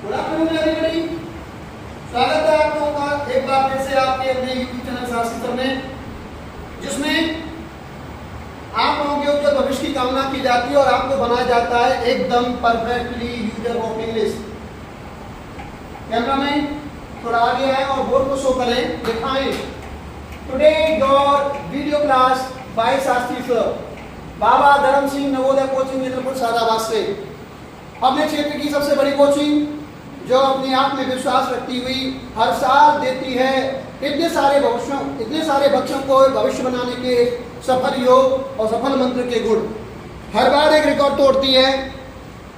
Good afternoon everybody. स्वागत है आप लोगों का एक बार फिर से आपके अपने यूट्यूब चैनल शास्त्र में, जिसमें आप लोगों के जो भविष्य की कामना की जाती है और आपको बनाया जाता है एकदम perfectly user of English. Cameraman थोड़ा आगे आए और बोर्ड को शो करें, दिखाएं। Today your video class by Shastri sir, Baba Dharm Singh Navodaya coaching Mitrapur Sadabad से, अपने क्षेत्र की सबसे बड़ी कोचिंग जो अपने आप में विश्वास रखती हुई हर साल देती है इतने सारे बच्चों को भविष्य बनाने के सफल योग और सफल मंत्र के गुण। हर बार एक रिकॉर्ड तोड़ती है,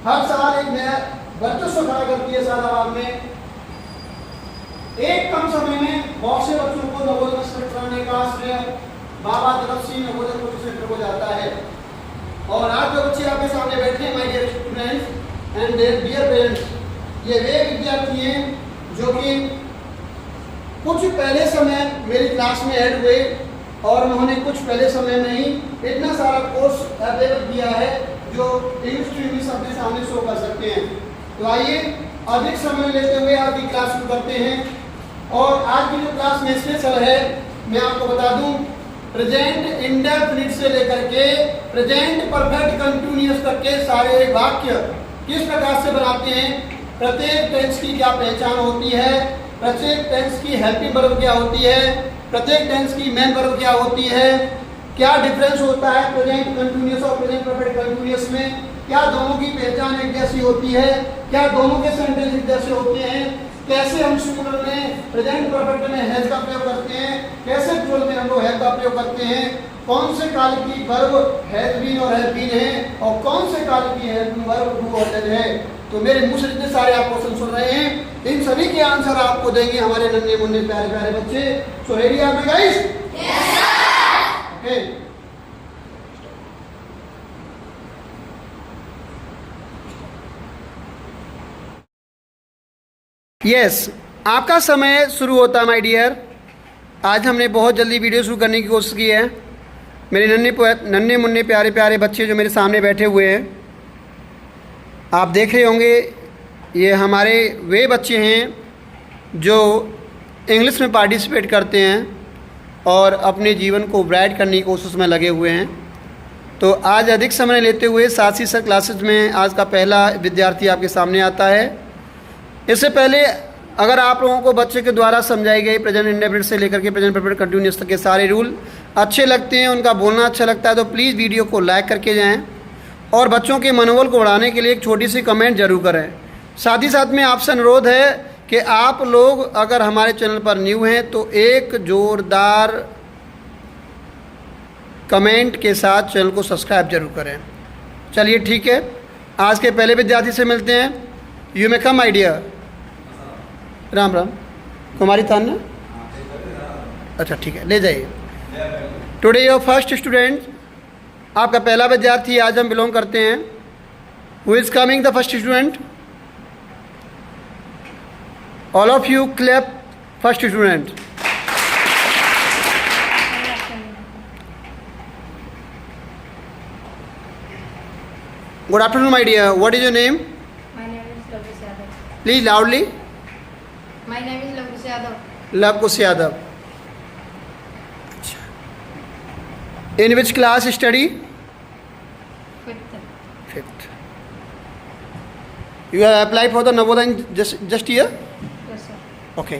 हर साल एक नया वर्चस्व खड़ा करती है सादाबाद में। एक कम समय में बहुत से बच्चों को नवोदय में सेलेक्ट करने का श्रेय बाबा धर्म सिंह नवोदय कोचिंग सेंटर को जाता है। और आज जो बच्चे आपके सामने बैठे हैं, my dear students and their dear parents, ये वे विद्यार्थी हैं जो कि कुछ पहले समय मेरी क्लास में ऐड हुए और उन्होंने कुछ पहले समय में ही इतना सारा कोर्स अवेलेबल किया है जो इंग्लिश टू इंग्लिश अपने सामने शो कर सकते हैं। तो आइए अधिक समय लेते हुए आज की क्लास शुरू करते हैं। और आज की जो क्लास में स्पेशल है, मैं आपको बता दूं, प्रेजेंट इंडेफिनिट से लेकर के प्रेजेंट परफेक्ट कंटिन्यूअस तक के सारे वाक्य किस प्रकार से बनाते हैं, प्रत्येक टेंस की क्या पहचान होती है, प्रत्येक टेंस की हेल्पिंग वर्ब क्या होती है, प्रत्येक टेंस की मेन वर्ब क्या होती है, क्या डिफरेंस होता है प्रेजेंट कंटिन्यूअस और प्रेजेंट परफेक्ट कंटिन्यूअस में, क्या दोनों की पहचान एक जैसी होती है, क्या दोनों के सेंटेंस एक जैसे होते हैं, कैसे हम सिंगुलर में प्रेजेंट परफेक्ट में हैज का प्रयोग करते हैं, कैसे प्लूरल में हम लोग हैव का प्रयोग करते हैं, कौन से काल की वर्ब हैज बीन और हैव बीन है और कौन से काल की वर्ब डू और डज है। तो मेरे मुंह से जितने सारे आप क्वेश्चन सुन रहे हैं, इन सभी के आंसर आपको देंगे हमारे नन्हे मुन्ने प्यारे प्यारे बच्चे। So ready are you guys? Yes sir. Okay, yes, आपका समय शुरू होता है माय डियर। आज हमने बहुत जल्दी वीडियो शुरू करने की कोशिश की है। मेरे नन्हे मुन्ने प्यारे प्यारे बच्चे जो मेरे सामने बैठे हुए हैं, आप देख रहे होंगे, ये हमारे वे बच्चे हैं जो इंग्लिश में पार्टिसिपेट करते हैं और अपने जीवन को ब्राइट करने की कोशिश में लगे हुए हैं। तो आज अधिक समय लेते हुए साथ ही साथ क्लासेज में आज का पहला विद्यार्थी आपके सामने आता है। इससे पहले अगर आप लोगों को बच्चे के द्वारा समझाई गई प्रेजेंट इंडेफिनिट से लेकर के प्रेजेंट परफेक्ट कंटिन्यूअस तक के सारे रूल अच्छे लगते हैं, उनका बोलना अच्छा लगता है, तो प्लीज़ वीडियो को लाइक करके जाएं और बच्चों के मनोबल को बढ़ाने के लिए एक छोटी सी कमेंट जरूर करें। साथ ही साथ में आपसे अनुरोध है कि आप लोग अगर हमारे चैनल पर न्यू हैं तो एक जोरदार कमेंट के साथ चैनल को सब्सक्राइब जरूर करें। चलिए ठीक है, आज के पहले विद्यार्थी से मिलते हैं। You may come idea. राम राम, कुमारी तान्या, अच्छा ठीक है, ले जाइए। टुडे योर फर्स्ट स्टूडेंट, आपका पहला विद्यार्थी आज हम बिलोंग करते हैं। Who is coming the first student? All of you clap first student. Good afternoon my dear, what is your name? My name is Lovesh Yadav. Please loudly. My name is Lovesh Yadav. Lavkush Yadav. In which class study? Fifth. Fifth. You have apply for the Navodaya just year? Yes sir. Okay.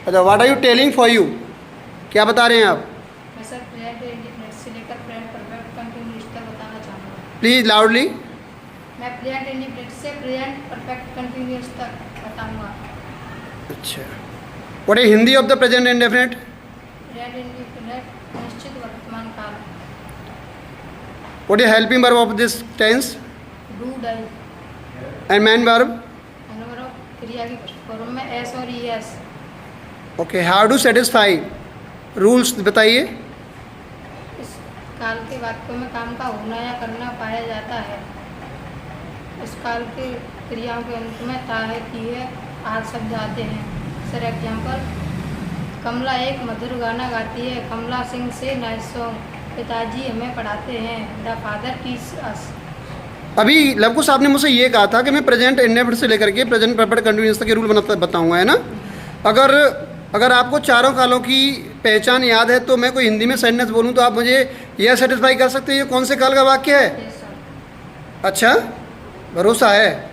अच्छा, what are you telling for you? क्या बता रहे हैं आप? मैं sir present indefinite से लेकर present perfect continuous तक बताना चाहूँगा। Please loudly. मैं प्रेजेंट इंडेफिनिट से प्रेजेंट परफेक्ट कंटिन्यूअस तक बताऊँगा। अच्छा, what is Hindi of the present indefinite? Present indefinite निश्चित वर्तमान काल। What is helping verb of this tense? Do does. And main verb? Number of क्रिया की फॉर्म में एस और E S. Okay, how to satisfy? Rules बताइए। इस काल के वाक्यों में काम का होना या करना पाया जाता है। इस काल की क्रियाओं के अंत में ता है, की है, आज शब्द आते हैं। सर एग्जाम्पल, कमला एक मधुर गाना गाती है। कमला सिंह से नाइस सॉन्ग। पिताजी हमें पढ़ाते हैं। The father teach us. अभी लवकुश आपने मुझसे ये कहा था कि मैं प्रेजेंट इंडेफिनिट से लेकर के प्रेजेंट परफेक्ट कंटिन्यूअस तक के रूल बताऊंगा, है ना। अगर आपको चारों कालों की पहचान याद है तो मैं कोई हिंदी में सेंटेंस बोलूं तो आप मुझे यह सेटिस्फाई कर सकते हैं ये कौन से काल का वाक्य है। Yes sir. अच्छा, भरोसा है।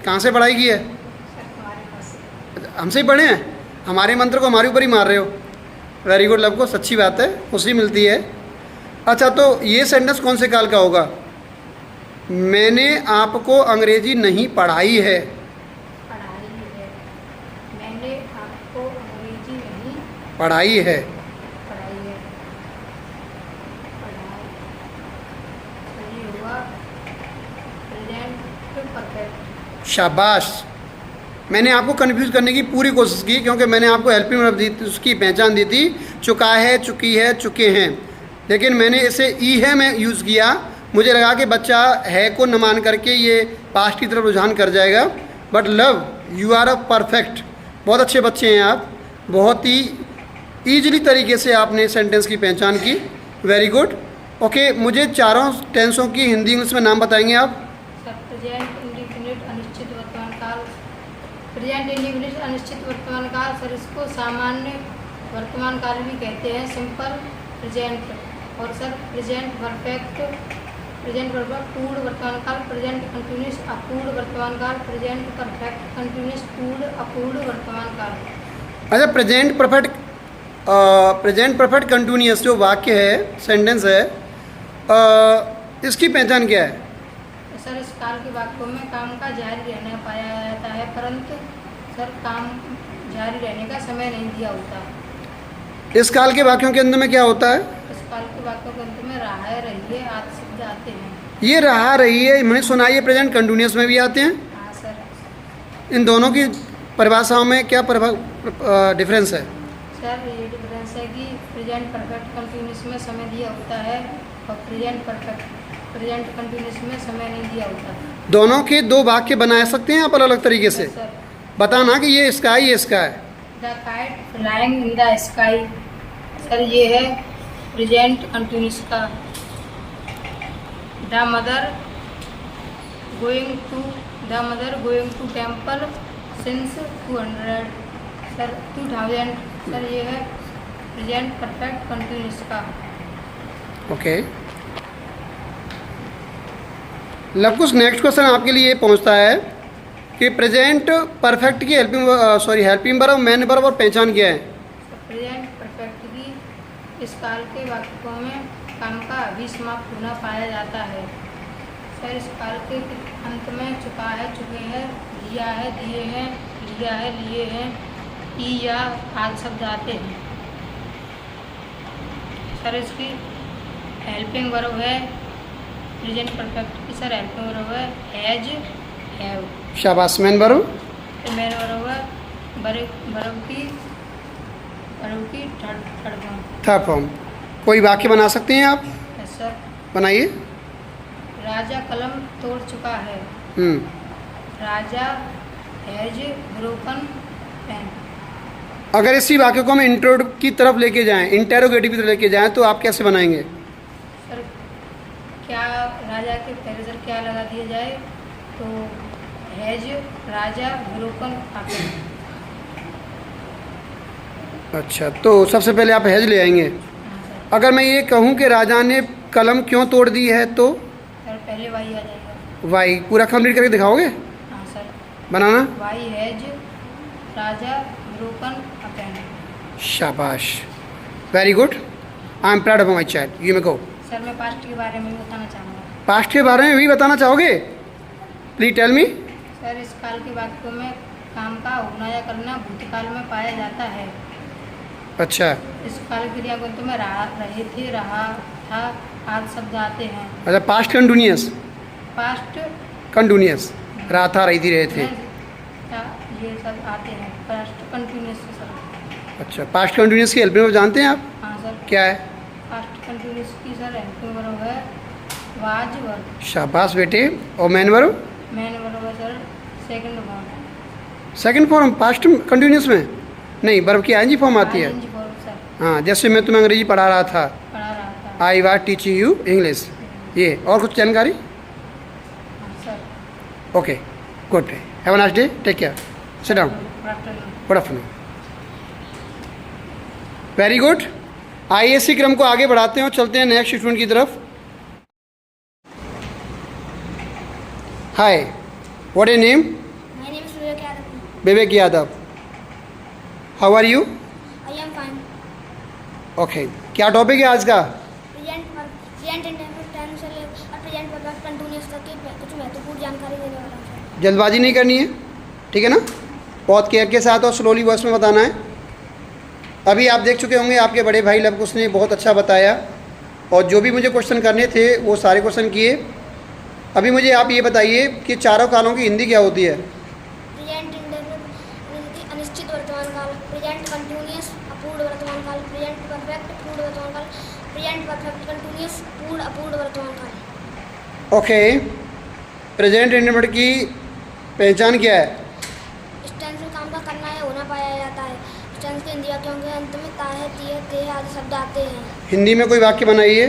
कहाँ से पढ़ाई की है? सर हमारे पास हमसे ही पढ़े हैं? हमारे मंत्र को हमारे ऊपर ही मार रहे हो। वेरी गुड लवकुश, अच्छी बात है, खुशी मिलती है। अच्छा, तो ये सेंटेंस कौन से काल का होगा? मैंने आपको अंग्रेजी नहीं पढ़ाई है। पढ़ाई है। मैंने आपको अंग्रेजी नहीं पढ़ाई है। पढ़ाई है। पढ़ाई सही हुआ प्रेजेंट परफेक्ट। शाबाश। मैंने आपको कन्फ्यूज़ करने की पूरी कोशिश की क्योंकि मैंने आपको हेल्पिंग वर्ब दी थी, उसकी पहचान दी थी, चुका है, चुकी है, चुके हैं, लेकिन मैंने इसे ई है में यूज़ किया। मुझे लगा कि बच्चा है को न मान करके ये पास्ट की तरफ रुझान कर जाएगा, but love you are a perfect. बहुत अच्छे बच्चे हैं आप, बहुत ही ईजिली तरीके से आपने सेंटेंस की पहचान की। Very good. ओके, मुझे चारों टेंसों की हिंदी इंग्लिश में नाम बताएंगे आप? सर प्रेजेंट इंडिफिनिट अनिश्चित वर्तमान काल। प्रेजेंट इंडिफिनिट अनिश्चित वर्तमान काल सर इसको सामान्य वर्तमान काल भी कहते हैं, सिंपल प्रेजेंट। और sir present perfect, present perfect पूर्ण वर्तमान काल, प्रेजेंट कंटिन्यूस अपूर्ण वर्तमान काल, प्रेजेंट परफेक्ट कंटिन्यूस पूर्ण अपूर्ण वर्तमान काल। अच्छा, प्रेजेंट परफेक्ट कंटिन्यूअस जो वाक्य है, सेंटेंस है, इसकी पहचान क्या है? सर इस काल के वाक्यों में काम का जारी रहना पाया जाता है, परंतु सर काम जारी रहने का समय नहीं दिया होता। इस काल के वाक्यों के अंदर में क्या होता है? इस काल के वाक्यों के अंत में रहा है, रहिए आदि शब्द आते हैं। ये रहा रही है, मैंने सुना है, ये प्रेजेंट कंटिन्यूअस में भी आते हैं। हाँ सर। इन दोनों की परिभाषाओं में क्या डिफरेंस है? सर ये डिफरेंस है कि प्रेजेंट परफेक्ट कंटिन्यूस में समय दिया होता है और प्रेजेंट कंटिन्यूस में समय नहीं दिया होता। दोनों के दो वाक्य बना सकते हैं आप अलग अलग तरीके से? सर बताना कि ये इसका है, ये इसका है। The kite flying in the sky, sir ये है प्रेजेंट कंटिन्यूस का। The mother going to temple since 200, sir 2000, sir ये है प्रेजेंट परफेक्ट कंटिन्यूस का। ओके लवकुश, नेक्स्ट क्वेश्चन आपके लिए पहुंचता है कि प्रेजेंट परफेक्ट की हेल्पिंग वर्ब, मेन वर्ब और पहचान क्या है? प्रेजेंट परफेक्ट की इस काल के वाक्यों में काम का अभी समाप्त होना पाया जाता है। सर इस काल के अंत में चुका है, चुके हैं, दिया है, दिए हैं, लिया है, लिए हैं, ई या आदि शब्द आते हैं। सर इसकी हेल्पिंग वर्ब है प्रेजेंट परफेक्ट की, सर हेल्पिंग वर्ब है हैज, हैव। शाबाश। Main verb? मेन वर्ब है वर्ब की थर्ड फॉर्म। कोई वाक्य बना सकते हैं आप? Yes sir. बनाइए। राजा कलम तोड़ चुका है। Raja has broken pen. अगर इसी वाक्य को हम इंट्रो की तरफ लेके जाएं, इंटेरोगेटिव की तरफ लेके जाएं, तो आप कैसे बनाएंगे? सर क्या राजा के पहले सर क्या लगा दिया जाए तो हैज राजा ब्रोकन पेन। अच्छा, तो सबसे पहले आप हैज ले आएंगे। हाँ सर। अगर मैं ये कहूँ कि राजा ने कलम क्यों तोड़ दी है तो? सर पहले वाई आ जाएगा। वाई पूरा कंप्लीट करके दिखाओगे? हाँ सर। बनाना। Why has Raja broken pen. शाबाश, very good, I am proud of my child, you may go. Sir मैं पास्ट के बारे में भी बताना चाहूँगा। पास्ट के बारे में भी बताना चाहोगे? Please tell me. सर इस काल के वाक्यों में काम का होना या करना भूतकाल में पाया जाता है। अच्छा, इस काल क्रिया को में रहे थे, रहा था आदि शब्द आते हैं। अच्छा, पास्ट कंटिन्यूअस, पास्ट कंटिन्यूअस, रहा था, रही थी, रहे थे। ये सब आते हैं पास्ट कंटिन्यूस सर। अच्छा, पास्ट कंटिन्यूअस की हेल्पिंग वर्ब जानते हैं आप? हाँ सर। क्या है? पास्ट कंटिन्यूस की सर हेल्पिंग वर्ब है वाज वर्ब। शाबाश बेटे। और मेन वर्ब? मेन वर्ब है sir second form. Second form past continuous में नहीं, वर्ब की आईएनजी फॉर्म आती है। ING verb sir. हाँ, जैसे मैं तुम्हें अंग्रेजी पढ़ा रहा था, पढ़ा रहा था। I was teaching you English. ये और कुछ जानकारी? हाँ Okay, good. Have a nice day. Take care. Sit down. Good afternoon. Good afternoon. Very good. आइए इसी क्रम को आगे बढ़ाते हैं और चलते हैं नेक्स्ट स्टूडेंट की तरफ। Hi, what is name? My name is Vivek Yadav. Vivek Yadav. How are you? I am fine. Okay, क्या टॉपिक है आज का? Present indefinite tense और present perfect continuous तक की कुछ महत्वपूर्ण जानकारी देने वाला हूँ। जल्दबाजी नहीं करनी है, ठीक है ना? बहुत केयर के साथ और स्लोली वॉइस में बताना है। अभी आप देख चुके होंगे, आपके बड़े भाई लवकुश ने बहुत अच्छा बताया और जो भी मुझे क्वेश्चन करने थे वो सारे क्वेश्चन किए। अभी मुझे आप ये बताइए कि चारों कालों की हिंदी क्या होती है? Present indefinite अनिश्चित वर्तमान काल, present continuous अपूर्ण वर्तमान काल, present perfect पूर्ण वर्तमान काल, present perfect continuous पूर्ण अपूर्ण वर्तमान काल। ओके, प्रेजेंट इंडेफिनिट की पहचान क्या है? इस टेंस में काम का करना या होना पाया जाता है। इस टेंस के हिंदी वाक्यों के अंत में ता है, ती है, ते है आदि शब्द आते हैं। हिंदी में कोई वाक्य बनाइए।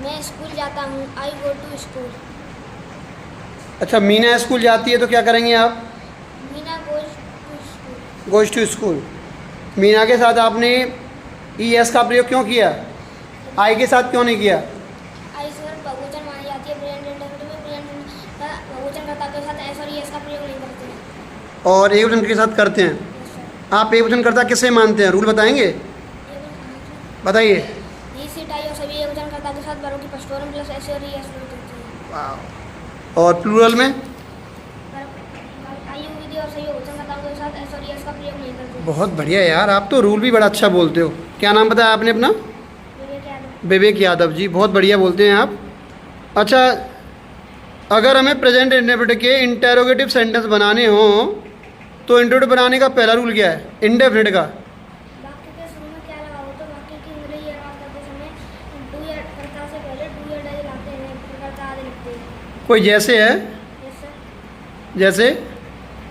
मैं स्कूल जाता हूँ, आई गो टू स्कूल। अच्छा, मीना स्कूल जाती है तो क्या करेंगे आप? Meena goes to school. Goes to school. Meena के साथ आपने ई एस का प्रयोग क्यों किया? आई के साथ क्यों नहीं किया? आई सर बहुवचन मानी जाती है प्रेजेंट इंडेफिनिट में। प्रेजेंट का बहुवचन कर्ता के साथ एस और ईएस का प्रयोग नहीं करते हैं। और एक वचन के साथ करते हैं। Yes sir. आप एक वचन करता किसे मानते हैं? रूल बताएंगे? बताइए। ये सीट आई और सभी एकवचन कर्ता के साथ बरों की फर्स्ट फॉर्म प्लस एस और ईएस प्रयोग करते हैं। और प्लूरल में? आई विधि और सही बहुवचन कर्ताओं के साथ एस और ईएस का प्रयोग नहीं करते। बहुत बढ़िया यार, आप तो रूल भी बड़ा अच्छा बोलते हो। क्या नाम बताया आपने अपना? विवेक यादव। विवेक यादव जी, बहुत बढ़िया बोलते हैं आप। अच्छा, अगर हमें प्रेजेंट इंडेफिनिट के इंटेरोगेटिव सेंटेंस बनाने हों तो इंटेरोगेटिव बनाने का पहला रूल क्या है इंडेफिनिट का? वाक्य के शुरू में क्या लगा हो तो वाक्य की अंग्रेजी अनुवाद करते समय डू या कर्ता से पहले डू या डज लाते हैं, फिर कर्ता आदि लिखते हैं। कोई जैसे है? Yes sir. जैसे?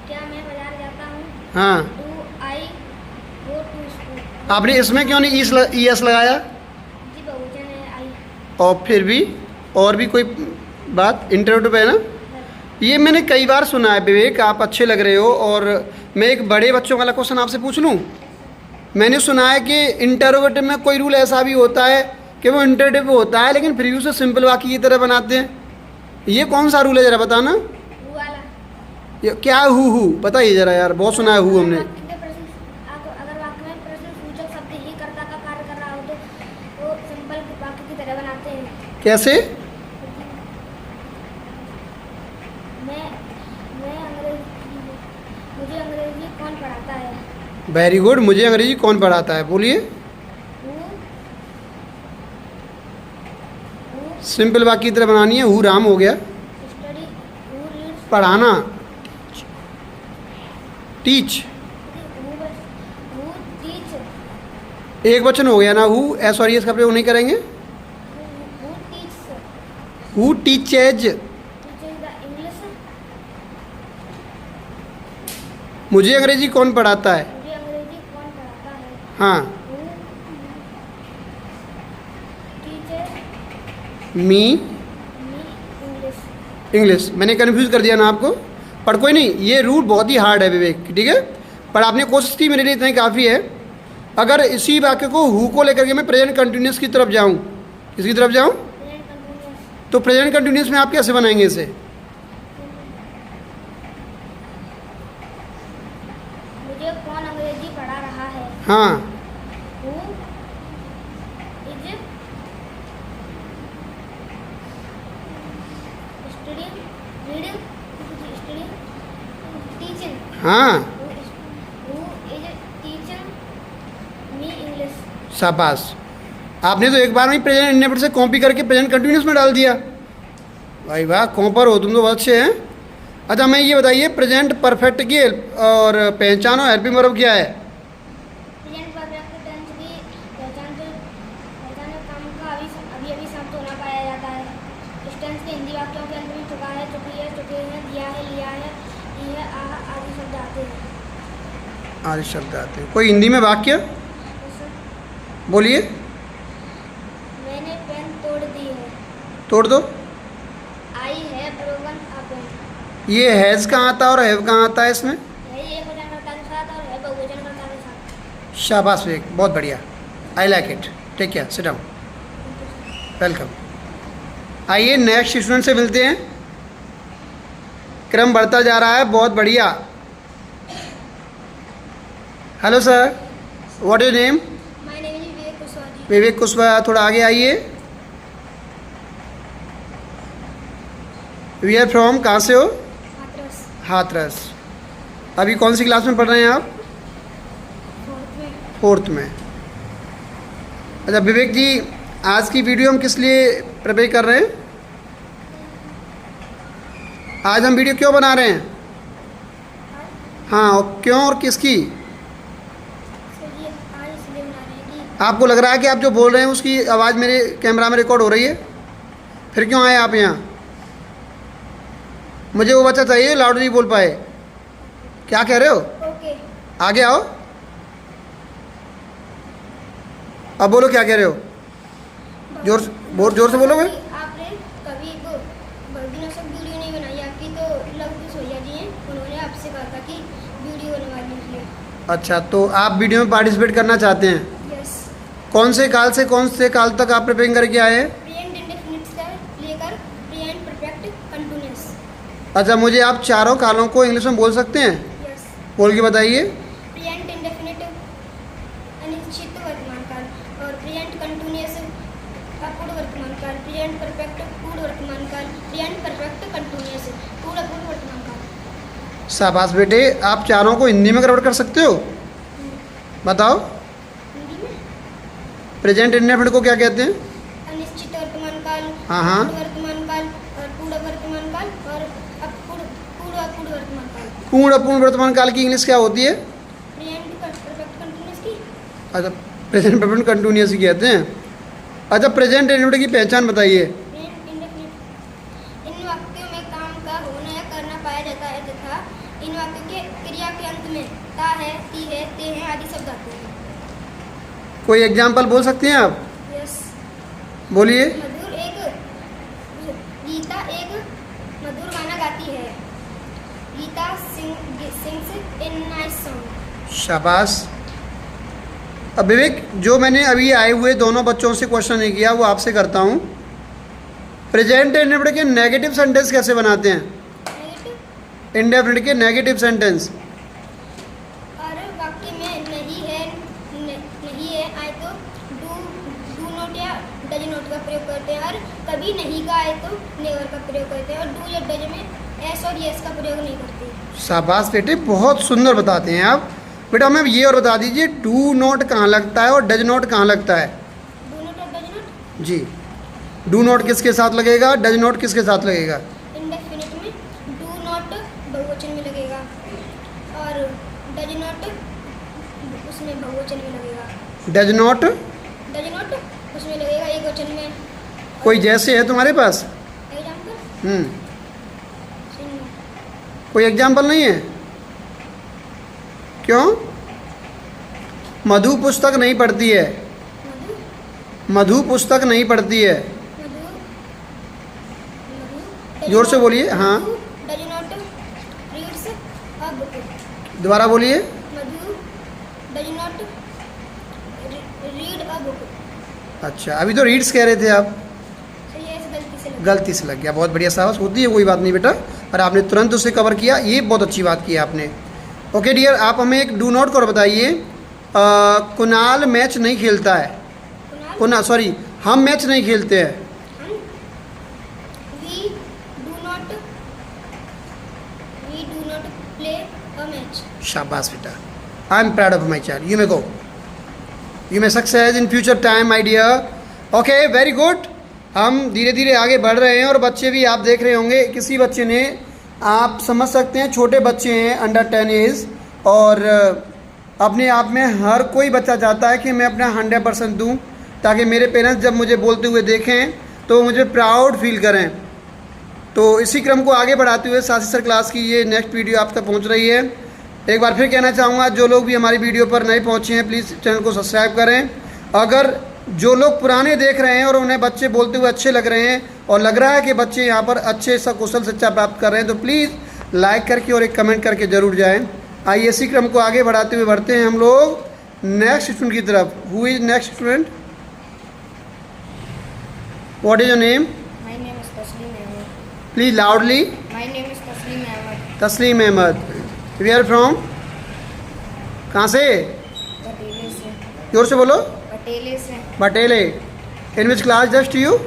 क्या मैं बाजार जाता हूँ? हाँ, do I go to school. आपने इसमें क्यों नहीं ई एस लगाया? जी बहुवचन है आई। और फिर भी और भी कोई बात इंटेरोगेटिव पे है ना? ये मैंने कई बार सुना है विवेक, आप अच्छे लग रहे हो। और मैं एक बड़े बच्चों वाला क्वेश्चन आपसे पूछ लूँ। मैंने सुना है कि इंटेरोगेटिव में कोई रूल ऐसा भी होता है कि वो इंटेरोगेटिव होता है लेकिन फिर भी उसे सिंपल वाक्य की तरह बनाते हैं। ये कौन सा रूल है ज़रा बताना। हु वाला। ये क्या है हु? बताइए ज़रा यार, बहुत सुना है हु हमने। अगर वाक्य में प्रश्न सूचक शब्द ही कर्ता का कार्य कर रहा हो तो वो सिंपल वाक्य की तरह बनाते हैं। कैसे? मुझे अंग्रेजी कौन पढ़ाता है? वेरी गुड, मुझे अंग्रेजी कौन पढ़ाता है? बोलिए। सिंपल वाक्य की तरह बनानी है। हु राम हो गया, स्टडी, हु रीड्स, पढ़ाना, टीच हु टीच, एक वचन हो गया ना। हु एस और एस का प्रयोग नहीं करेंगे। Who teach, who teaches, teaches the English. मुझे अंग्रेजी कौन पढ़ाता है? मुझे अंग्रेजी कौन पढ़ाता है? हाँ, who teaches me me English. English. मैंने कन्फ्यूज़ कर दिया ना आपको, पर कोई नहीं, ये रूल बहुत ही हार्ड है विवेक, ठीक है। पर आपने कोशिश की, मेरे लिए इतना ही काफ़ी है। अगर इसी वाक्य को हु को लेकर के मैं प्रेजेंट कंटिन्यूस की तरफ जाऊँ, किसकी तरफ जाऊँ? Present continuous. तो प्रेजेंट कंटिन्यूस में आप कैसे बनाएंगे इसे? मुझे कौन अंग्रेजी पढ़ा रहा है? हाँ, who is studying, reading, studying, teaching. हाँ, who is teaching me English. शाबाश। आपने तो एक बार में प्रेजेंट इंडेफिनिट से कॉपी करके प्रेजेंट कंटिन्यूस में डाल दिया। भाई वाह, कॉपर हो तुम तो, बहुत अच्छे हैं। अच्छा, मैं ये बताइए, प्रेजेंट परफेक्ट की और पहचान और हेल्पिंग वर्ब क्या है? प्रेजेंट परफेक्ट टेंस की पहचान काम का अभी समाप्त होना पाया जाता है। इस टेंस के हिंदी वाक्यों के अंत में चुका है, चुकी है, चुके हैं, दिया है, लिया है, ई है, आह आदि शब्द आते हैं। आदि शब्द आते हैं। कोई हिंदी में वाक्य जैसे बोलिए। मैंने पेन तोड़ दी है। तोड़ दो। आई हैव रोगन आप ये हैज़ कहाँ आता है और हैव कहाँ आता है इसमें? है ये वचन कर्ता के साथ और है बहुवचन कर्ता के साथ। शाबाश विवेक, बहुत बढ़िया, I like it. Take care, sit down, welcome. आइए नेक्स्ट स्टूडेंट से मिलते हैं। क्रम बढ़ता जा रहा है, बहुत बढ़िया। Hello sir, what is name? My name is Vivek Kushwaha ji. Vivek Kushwaha, थोड़ा आगे आइए। वी आर फ्रॉम, कहाँ से हो? हाथरस हाथरस। अभी कौन सी क्लास में पढ़ रहे हैं आप? 4th में। 4th में। अच्छा विवेक जी, आज की वीडियो हम किस लिए प्रिपेयर कर रहे हैं? आज हम वीडियो क्यों बना रहे हैं? हाँ, और क्यों और किसकी? सर ये आज इसलिए बना रहे हैं कि आपको लग रहा है कि आप जो बोल रहे हैं उसकी आवाज़ मेरे कैमरा में रिकॉर्ड हो रही है? फिर क्यों आए आप यहाँ? मुझे वो बच्चा चाहिए लाउड नहीं बोल पाए। क्या कह रहे हो? ओके। आगे आओ, अब बोलो क्या कह रहे हो? जोर से, बहुत जोर से बोलोगे? आपने कभी बहुत दिनों से वीडियो नहीं बनाई आपकी, तो लवकुश भैया जी हैं, उन्होंने आपसे कहा था कि वीडियो बनवा लीजिए। अच्छा, तो आप वीडियो में पार्टिसिपेट करना चाहते हैं? यस। कौन से काल तक आप प्रिपेयरिंग करके आए हैं? प्रेजेंट इंडेफिनिट से लेकर प्रेजेंट परफेक्ट कंटीन्यूअस। अच्छा, मुझे आप चारों कालों को इंग्लिश में बोल सकते हैं? यस। बोल के बताइए। प्रेजेंट इंडेफिनिट अनिश्चित वर्तमान काल, और प्रेजेंट कंटीन्यूअस अपूर्ण वर्तमान काल, प्रेजेंट परफेक्ट पूर्ण वर्तमान काल, प्रेजेंट परफेक्ट कंटीन्यूअस पूर्ण अपूर्ण वर्तमान काल। शाबाश बेटे, आप चारों को हिंदी में कन्वर्ट कर सकते हो? बताओ। हिंदी में प्रेजेंट इंडेफिनिट को क्या कहते हैं? अनिश्चित वर्तमान काल, हाँ, हाँ। अपूर्ण वर्तमान काल और पूर्ण वर्तमान काल और पूर्ण अपूर्ण वर्तमान काल। पूर्ण अपूर्ण वर्तमान काल की इंग्लिश क्या होती है? प्रेजेंट परफेक्ट कंटीन्यूअस की। अच्छा, प्रेजेंट परफेक्ट कंटिन्यूअस ही कहते हैं। अच्छा, प्रेजेंट इंडेफिनिट की पहचान बताइए। प्रेजेंट इंडेफिनिट इन वाक्यों में काम का होना या करना पाया जाता है तथा इन वाक्यों के क्रिया के अंत में ता है, ती है, ते हैं आदि शब्द आते हैं। कोई एग्जाम्पल बोल सकते हैं आप? यस। बोलिए। गीता एक मधुर गाना गाती है। Geeta sings in nice song. शाबाश। अब विवेक, जो मैंने अभी आए हुए दोनों बच्चों से क्वेश्चन नहीं किया वो आपसे करता हूँ। प्रेजेंट इंडेफिनिट के नेगेटिव सेंटेंस कैसे बनाते हैं? नेगेटिव इंडेफिनिट के नेगेटिव सेंटेंस। और वाक्य में नहीं है आए तो डू नॉट या डज नॉट का प्रयोग करते हैं, और कभी नहीं का आए तो नेवर का प्रयोग करते हैं, और डू या डज में एस और यस का प्रयोग नहीं करते। शाबाश बेटे, बहुत सुंदर बताते हैं आप। बेटा हमें ये और बता दीजिए, डू नॉट कहाँ लगता है और डज नॉट कहाँ लगता है? डू नॉट और डज नॉट जी, डू नॉट किसके साथ लगेगा, डज नॉट किसके साथ लगेगा? इंडेफिनिट में डू नॉट बहुवचन में लगेगा और डज नॉट उसमें बहुवचन में लगेगा। डज नॉट उसमें लगेगा एक वचन में। कोई जैसे है तुम्हारे पास? एग्जाम्पल कोई एग्जाम्पल नहीं है? क्यों? मधु पुस्तक नहीं पढ़ती है। मधु पुस्तक नहीं पढ़ती है। जोर से बोलिए। हाँ, does not reads a book. दोबारा बोलिए। Madhu does not read a book. अच्छा, अभी तो रीड्स कह रहे थे आप। तो ये गलती से लग गया। बहुत बढ़िया, शाबाश, होती है, कोई बात नहीं बेटा, और आपने तुरंत उसे कवर किया, ये बहुत अच्छी बात की आपने। ओके डियर, आप हमें एक डू नॉट को बताइए। कुणाल मैच नहीं खेलता है। हम मैच नहीं खेलते हैं। We do not play a match. शाबाश बेटा, I am proud of my child. You may go, you may success in future time my dear. Okay, very good. हम धीरे धीरे आगे बढ़ रहे हैं और बच्चे भी आप देख रहे होंगे, किसी बच्चे ने, आप समझ सकते हैं छोटे बच्चे हैं, अंडर 10 एज, और अपने आप में हर कोई बच्चा चाहता है कि मैं अपना 100% दूँ, ताकि मेरे पेरेंट्स जब मुझे बोलते हुए देखें तो मुझे प्राउड फील करें। तो इसी क्रम को आगे बढ़ाते हुए साथी सर क्लास की ये नेक्स्ट वीडियो आप तक पहुंच रही है। एक बार फिर कहना चाहूँगा, जो लोग भी हमारी वीडियो पर नए पहुँचे हैं प्लीज़ चैनल को सब्सक्राइब करें। अगर जो लोग पुराने देख रहे हैं और उन्हें बच्चे बोलते हुए अच्छे लग रहे हैं, और लग रहा है कि बच्चे यहाँ पर अच्छे सा कुशल शिक्षा प्राप्त कर रहे हैं, तो प्लीज़ लाइक करके और एक कमेंट करके ज़रूर जाएं। आइए इसी क्रम को आगे बढ़ाते हुए बढ़ते हैं हम लोग नेक्स्ट स्टूडेंट की तरफ। Who is next student? What is your name? My name is Taslim Ahmed. Please loudly. My name is Taslim Ahmed. तस्लीम अहमद। We are from? कहाँ से? पटेले से। जोर से बोलो। पटेले से। बटेले। In which class just you?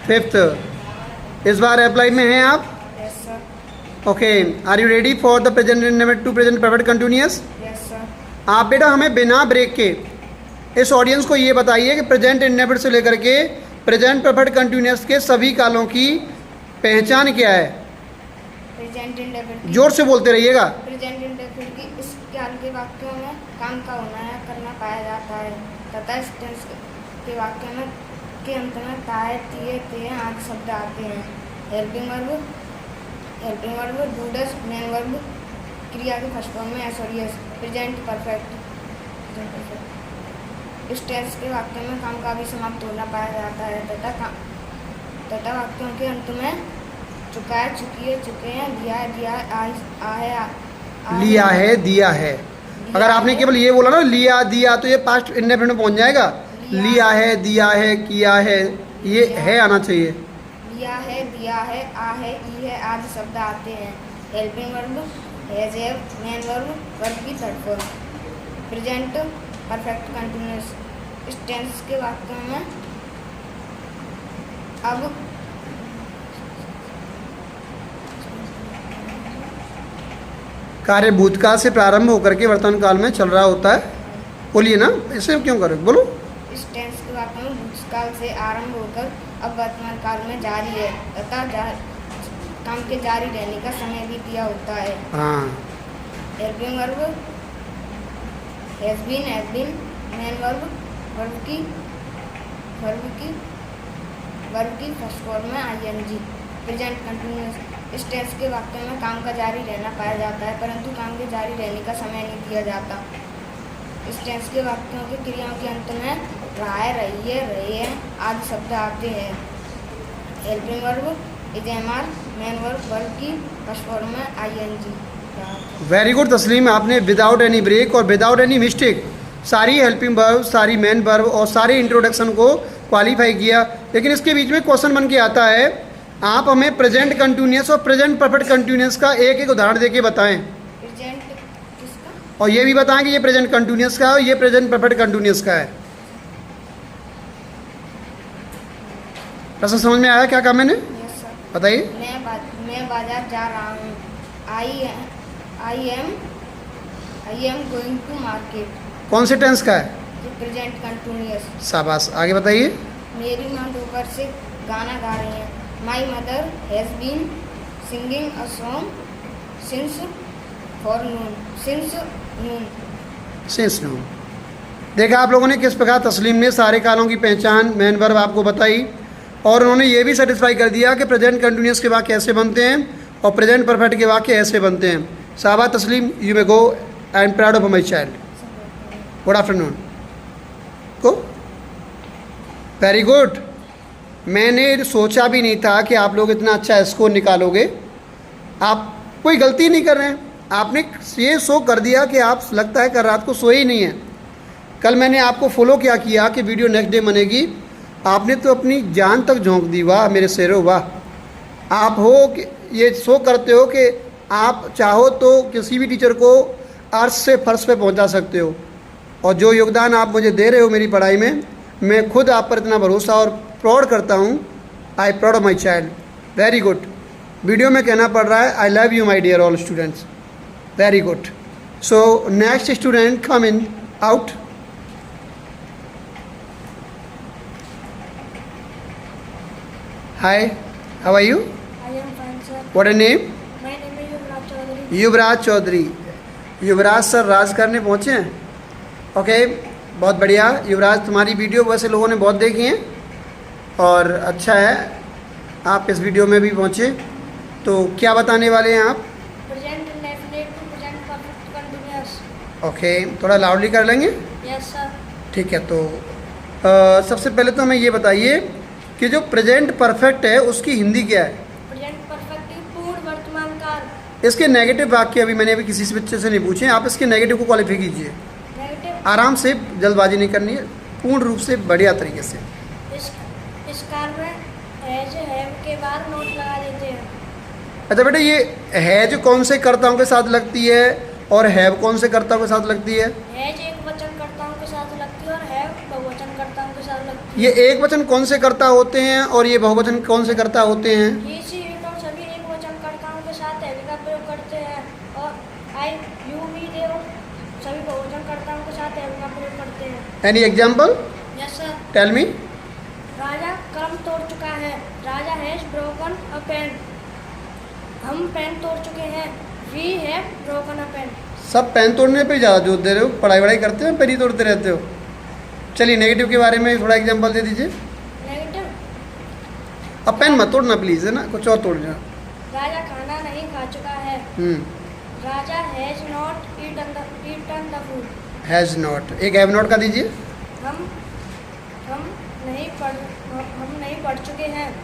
Fifth. इस बार अप्लाई में हैं आप? Yes sir. Okay, are you ready for the present indefinite to present perfect continuous? Yes sir. आप बेटा हमें बिना ब्रेक के इस ऑडियंस को ये बताइए कि प्रेजेंट इंडेफिनिट से लेकर के प्रेजेंट परफेक्ट कंटिन्यूअस के सभी कालों की पहचान क्या है? Present indefinite. जोर से बोलते रहिएगा। प्रेजेंट इंडेफिनिट की इस काल के वाक्यों में काम का होना या करना पाया जाता है तथा इस टेंस के वाक्य में के अंत में ताए तिए ते आदि शब्द आते हैं। Helping verb, do does, main verb क्रिया के फर्स्ट फॉर्म में एस और यस, प्रेजेंट परफेक्ट। इस टेंस के वाक्य में काम का भी समाप्त होना पाया जाता है तथा वाक्यों के अंत में चुका है, चुकी है, चुके हैं, दिया है, दिया है, लिया है, दिया है। अगर आपने केवल ये बोला ना लिया दिया तो ये पास्ट इंडेफिनिट में पहुंच जाएगा। लिया है, दिया है, किया है, ये है आना चाहिए। लिया है, दिया है, आ है, ई है आदि शब्द आते हैं। Helping verb, has, have, main verb, verb की third form. Present perfect continuous इस टेंस के वाक्यों में अब कार्य भूतकाल से प्रारंभ होकर के वर्तमान काल में चल रहा होता है। बोलिए ना, ऐसे क्यों करो, बोलो। इस टेंस के वाक्य में भूतकाल से आरंभ होकर अब वर्तमान काल में जारी है तथा काम के जारी रहने का समय भी दिया होता है। हाँ, helping verb, has been, main verb, verb की फर्स्ट फॉर्म में आईएनजी। प्रेजेंट कंटिन्यूअस इस टेंस के वाक्य में काम का जारी रहना पाया जाता है परंतु काम के जारी रहने का समय नहीं दिया जाता। इस टेंस के वाक्यों की क्रियाओं के अंत में रहा है, रही है, रहे हैं आदि शब्द आते हैं। Helping verb, is, am are, main verb, verb की फर्स्ट फॉर्म में आईएनजी। Very good Tasleem. आपने विदाउट एनी ब्रेक और विदाउट एनी मिस्टेक सारी हेल्पिंग वर्ब, सारी मेन वर्ब और सारे इंट्रोडक्शन को क्वालिफाई किया। लेकिन इसके बीच में क्वेश्चन बन के आता है, आप हमें प्रेजेंट कंटिन्यूअस और प्रेजेंट परफेक्ट कंटिन्यूअस का एक एक उदाहरण देके बताएं प्रेजेंट किसका? और ये भी बताएं कि ये प्रेजेंट कंटिन्यूअस का है और ये प्रेजेंट परफेक्ट कंटिन्यूअस का है। प्रश्न समझ में आया क्या कहा मैंने? Yes sir. बताइए। मैं बाजार जा रहा हूँ। I am going to market. कौन से टेंस का है? Present continuous. शाबाश, आगे बताइए। मेरी माँ दोपहर से गाना गा रही है। My mother has been singing a song since noon. देखा आप लोगों ने किस प्रकार तस्लीम ने सारे कालों की पहचान मेन वर्ब आपको बताई और उन्होंने ये भी सेटिस्फाई कर दिया कि प्रेजेंट कंटिन्यूअस के वाक्य ऐसे बनते हैं और प्रेजेंट परफेक्ट के वाक्य ऐसे बनते हैं। शाबाश तस्लीम, you may go. I am proud of my child. Good afternoon. को वेरी गुड। मैंने सोचा भी नहीं था कि आप लोग इतना अच्छा स्कोर निकालोगे। आप कोई गलती नहीं कर रहे हैं, आपने ये शो कर दिया कि आप लगता है कल रात को सोए ही नहीं हैं। कल मैंने आपको फॉलो क्या किया कि वीडियो नेक्स्ट डे बनेगी, आपने तो अपनी जान तक झोंक दी। वाह मेरे शेरों वाह। आप हो कि ये शो करते हो कि आप चाहो तो किसी भी टीचर को अर्श से फर्श पे पहुंचा सकते हो। और जो योगदान आप मुझे दे रहे हो मेरी पढ़ाई में, मैं खुद आप पर इतना भरोसा और प्राउड करता हूँ। I proud of my child. Very good. Video में कहना पड़ रहा है I love you my dear all students. Very good. So next student come in out. Hi, how are you? I am fine, sir. What a name? My name is Yuvraj Chaudhary. Yuvraj Chaudhary. Yuvraj sir राज करने पहुँचे हैं। Okay, बहुत बढ़िया। युवराज, तुम्हारी video वैसे लोगों ने बहुत देखी हैं और अच्छा है आप इस वीडियो में भी पहुँचे। तो क्या बताने वाले हैं आप? Present indefinite to present perfect continuous. Okay, थोड़ा लाउडली कर लेंगे? Yes, sir. ठीक है। तो सबसे पहले तो हमें ये बताइए कि जो प्रेजेंट परफेक्ट है उसकी हिंदी क्या है? प्रेजेंट परफेक्ट पूर्ण वर्तमान काल। इसके नेगेटिव वाक्य अभी किसी से बच्चे से नहीं पूछे, आप इसके नेगेटिव को क्वालिफाई कीजिए। नेगेटिव आराम से, जल्दबाजी नहीं करनी है, पूर्ण रूप से बढ़िया तरीके से। इस काल में हैज हैव के बाद नोट लगा देते हैं। अच्छा बेटा, ये हैज कौन से कर्ताओं के साथ लगती है और हैव कौन से कर्ताओं के साथ लगती है? हैज एक वचनकर्ताओं के साथ लगती है और हैव बहुवचनकर्ताओं के साथ लगती ये एक वचन कौन से कर्ता होते हैं और ये बहुवचन कौन से कर्ता होते हैं? है। ये सी वे तो सभी एक वचनकर्ताओं के साथ हैव का प्रयोग करते हैं और आई यू वी दे सभी बहुवचनकर्ताओं के साथ हैव का प्रयोग करते हैं। Any example? Yes sir. Tell me. Raja कलम तोड़ चुका है। Raja has broken a pen. हम पेन तोड़ चुके हैं। We have broken a pen. सब पेन तोड़ने पे ज़्यादा जोर दे रहे हो, पढ़ाई वढ़ाई करते हो, पेन ही तोड़ते रहते हो। चलिए नेगेटिव के बारे में थोड़ा एग्जांपल दे दीजिए। नेगेटिव, अब पेन मत तोड़ना प्लीज़, है ना, कुछ और तोड़ देना। राजा खाना नहीं खा चुका है। Raja has not eaten the food. Has not, एक हैव नॉट का दीजिए। हम नहीं पढ़ चुके हैं।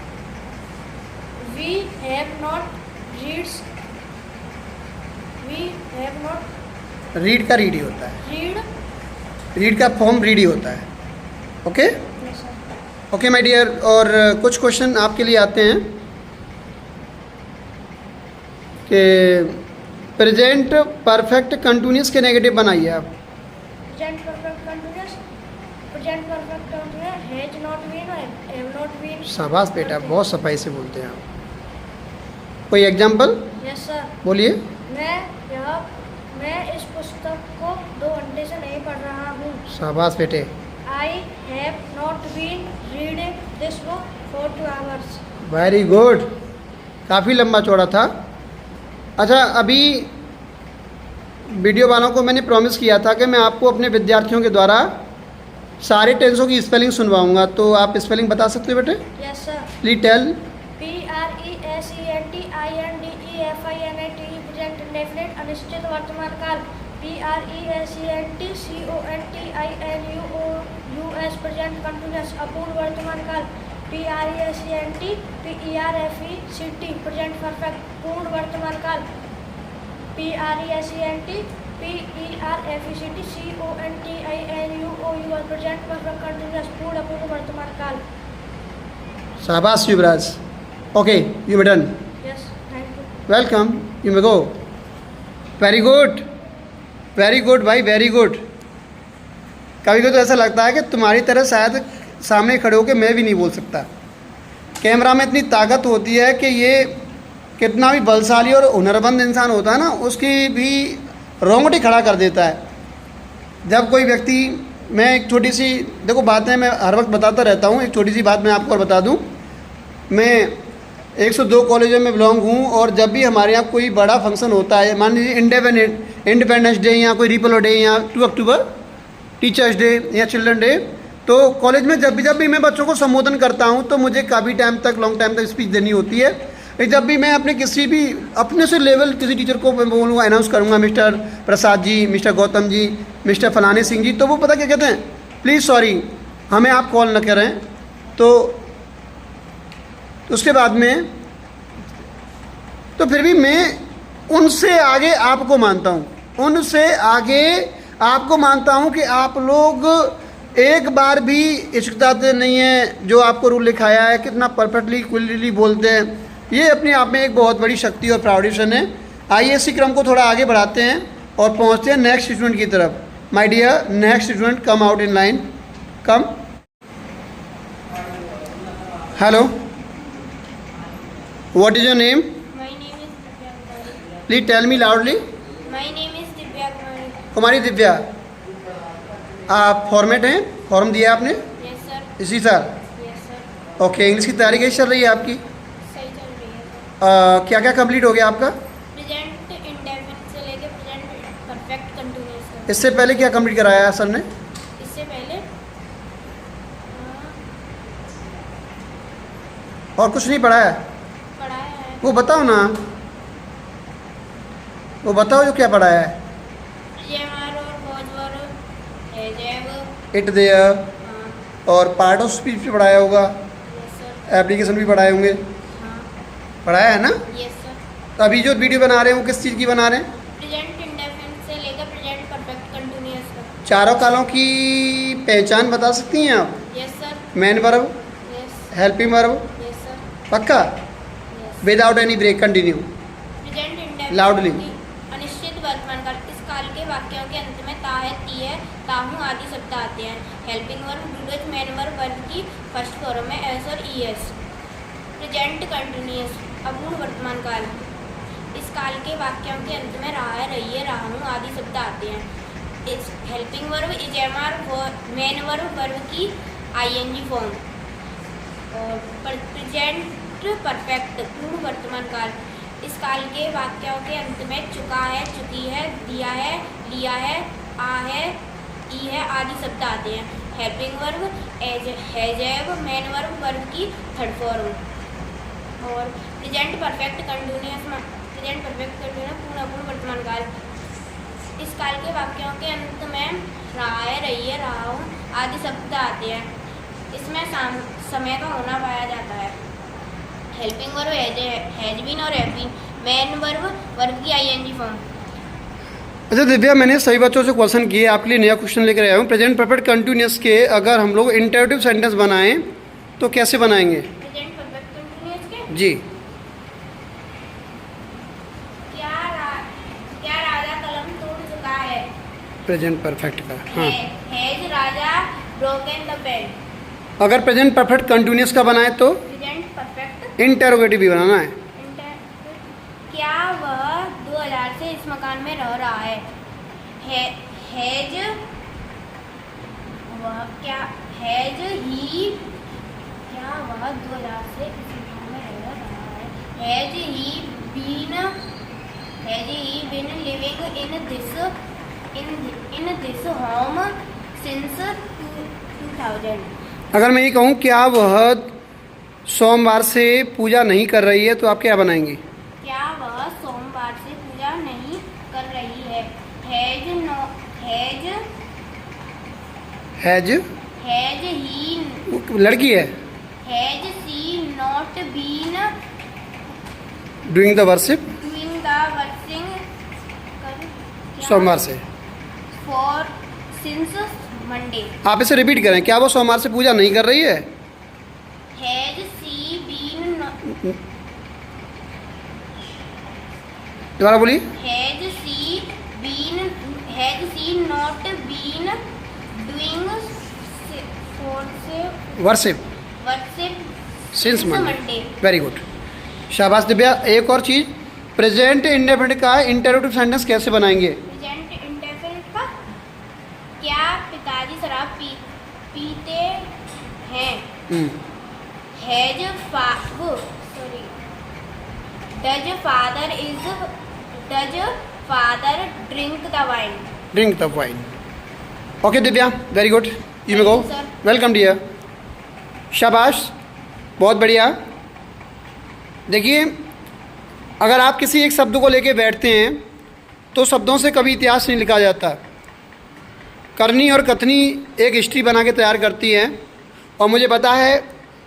वी हैव नॉट रीड का रीड ही होता है, रीड। रीड का फॉर्म रीड ही होता है। Okay okay my dear. और कुछ क्वेश्चन आपके लिए आते हैं कि प्रेजेंट परफेक्ट कंटिन्यूस के नेगेटिव बनाइए आप। Present perfect continuous has not been और हैव नॉट बीन। शाबाश बेटा, बहुत सफाई से बोलते हैं आप। कोई एग्जाम्पल? Yes sir. बोलिए। मैं इस पुस्तक को 2 घंटे से नहीं पढ़ रहा हूँ। शाबाश बेटे। I have not been reading this book for 2 hours। Very good, काफ़ी लंबा चौड़ा था। अच्छा, अभी वीडियो वालों को मैंने प्रॉमिस किया था कि मैं आपको अपने विद्यार्थियों के द्वारा सारे टेंसों की स्पेलिंग सुनवाऊंगा, तो आप स्पेलिंग बता सकते हो बेटे? Yes sir. Please tell. PRESENTIFINIT present indefinite अनिश्चित वर्तमान काल। PRESENTCONTINUOUS प्रेजेंट कंटिन्यूअस अपूर्ण वर्तमान काल। PRESENTPERFECT प्रेजेंट परफेक्ट पूर्ण वर्तमान काल। PRESENTPERFECT प्रेजेंट परफेक्ट कंटिन्यूअस पूर्ण अपूर्ण वर्तमान काल। शाबाश Yuvraj. Okay, you may done. Yes, thank you. Welcome, you may go. Very good, very good भाई, वेरी गुड। कभी कभी तो ऐसा लगता है कि तुम्हारी तरह शायद सामने खड़े होकर मैं भी नहीं बोल सकता। कैमरा में इतनी ताकत होती है कि ये कितना भी बलशाली और हुनरमंद इंसान होता है ना, उसकी भी रोंगटे खड़ा कर देता है। जब कोई व्यक्ति, मैं एक छोटी सी, देखो बातें मैं हर वक्त बताता रहता हूँ, एक छोटी सी बात मैं आपको और बता दूँ। मैं 102 कॉलेजों में बिलोंग हूँ और जब भी हमारे यहाँ कोई बड़ा फंक्शन होता है, मान लीजिए इंडिपेंडेंस डे या कोई रिपब्लिक डे या 2 अक्टूबर टीचर्स डे या चिल्ड्रन डे, तो कॉलेज में जब भी मैं बच्चों को संबोधन करता हूँ तो मुझे काफ़ी टाइम तक, लॉन्ग टाइम तक स्पीच देनी होती है। जब भी मैं अपने किसी भी अपने से लेवल किसी टीचर को मैं बोलूँगा, अनाउंस करूँगा, mister Prasad ji, mister Gautam ji, mister फलाने सिंह जी, तो वो पता क्या कहते हैं? प्लीज़ सॉरी, हमें आप कॉल न करें। तो उसके बाद में तो फिर भी मैं उनसे आगे आपको मानता हूँ, उनसे आगे आपको मानता हूँ कि आप लोग एक बार भी हिचकिचाते नहीं हैं। जो आपको रूल लिखाया है, कितना परफेक्टली क्लियरली बोलते हैं, ये अपने आप में एक बहुत बड़ी शक्ति और प्राउडिशन है। आइए इसी क्रम को थोड़ा आगे बढ़ाते हैं और पहुँचते हैं नेक्स्ट स्टूडेंट की तरफ। My dear next student, come out in line, come. Hello, what is your name? My name is Divya Kumari. Please tell me loudly. My name is Divya Kumari. Kumari Divya, आप फॉर्मेट हैं, form दिया आपने Yes sir. इसी साल? Yes sir. Okay, English की तैयारी कैसी चल रही है आपकी? सही चल रही है सर। क्या क्या कंप्लीट हो गया आपका? प्रेजेंट इंडेफिनिट से लेके प्रेजेंट परफेक्ट कंटिन्यूअस तक। इससे पहले क्या कंप्लीट कराया है सर ने? इससे पहले और कुछ नहीं पढ़ा है? पढ़ाया है। वो बताओ ना, वो बताओ जो क्या पढ़ाया है। येमर और वॉजवर है जैव। इट देयर हाँ। और पार्ट ऑफ स्पीच भी पढ़ाया होगा। Yes sir. एप्लीकेशन भी पढ़ाए होंगे, हाँ। पढ़ाया है ना? Yes sir. तो अभी जो वीडियो बना रहे हैं वो किस चीज़ की बना रहे हैं? प्रेजेंट इंडेफिनिट से लेकर प्रेजेंट परफेक्ट कंटिन्यूअस तक। चारों कालों की पहचान बता सकती हैं आप? Yes sir. Main verb, yes. Helping verb, yes sir. पक्का? Yes. Without any break, continue. Present indefinite Loudly. अनिश्चित वर्तमान काल, इस काल के वाक्यों के अंत में ता है, ती है, ताहू आदि शब्द आते हैं। Helping verb do does main verb verb की फर्स्ट फॉर्म में एस और ई एस। प्रेजेंट कंटिन्यूअस अपूर्ण वर्तमान काल, इस काल के वाक्यों के अंत में रहा है, रही है, रहा हूँ आदि शब्द आते हैं। इस helping verb is am are main verb verb की आईएनजी फॉर्म। और प्रेजेंट परफेक्ट पूर्ण वर्तमान काल, इस काल के वाक्यों के अंत में चुका है, चुकी है, दिया है, लिया है, आ है, ई है आदि शब्द आते हैं। Helping verb has have main verb verb की थर्ड फॉर्म। और प्रेजेंट परफेक्ट कंटिन्यूअस पूर्ण अपूर्ण वर्तमान काल, इस काल के वाक्यों के अंत में रहा है, रही है, रहा हूँ आदि शब्द आते हैं। इसमें समय का होना पाया जाता है। हेल्पिंग वर्ब हैज बीन और have been, main verb verb की आईएनजी फॉर्म। अच्छा दिव्या, मैंने सभी बच्चों से क्वेश्चन किए, आपके लिए नया क्वेश्चन लेकर आया हूँ। प्रेजेंट परफेक्ट कंटिन्यूअस के अगर हम लोग इंटरेटिव सेंटेंस बनाएं तो कैसे बनाएंगे? प्रेजेंट परफेक्ट कंटिन्यूअस के जी। क्या राजा कलम तोड़ चुका है? प्रेजेंट परफेक्ट का, हाँ। Has Raja broken the pen? अगर प्रेजेंट परफेक्ट कंटिन्यूअस का बनाए तो प्रेजेंट परफेक्ट इंटेरोगेटिव भी बनाना है। क्या वह 2000 से इस मकान में रह रहा है? हैज वह क्या हैज ही क्या वह 2000 से इस मकान में रह रहा है? Has he been living in this home since 2000? अगर मैं ये कहूँ क्या वह सोमवार से पूजा नहीं कर रही है तो आप क्या बनाएंगे? क्या वह सोमवार से पूजा नहीं कर रही है? हैज ही लड़की है। Has she not been doing the worship doing the worshipping सोमवार से। For since Monday? आप इसे रिपीट करें, क्या वो सोमवार से पूजा नहीं कर रही है? हैज सी बीन दोबारा बोलिए। Has she not been doing worship since Monday. Very good, शाबाश दिव्या। एक और चीज़, प्रेजेंट इंडेफिनिट का इंटरोगेटिव सेंटेंस कैसे बनाएंगे? प्रेजेंट इंडेफिनिट का, क्या पिताजी शराब पीते हैं? Does father drink the wine? Drink the wine. Okay Divya, very good, you may go. Thank you, sir. Welcome dear, शाबाश, बहुत बढ़िया। देखिए, अगर आप किसी एक शब्द को लेके बैठते हैं तो शब्दों से कभी इतिहास नहीं लिखा जाता। करनी और कथनी एक हिस्ट्री बना के तैयार करती है। और मुझे पता है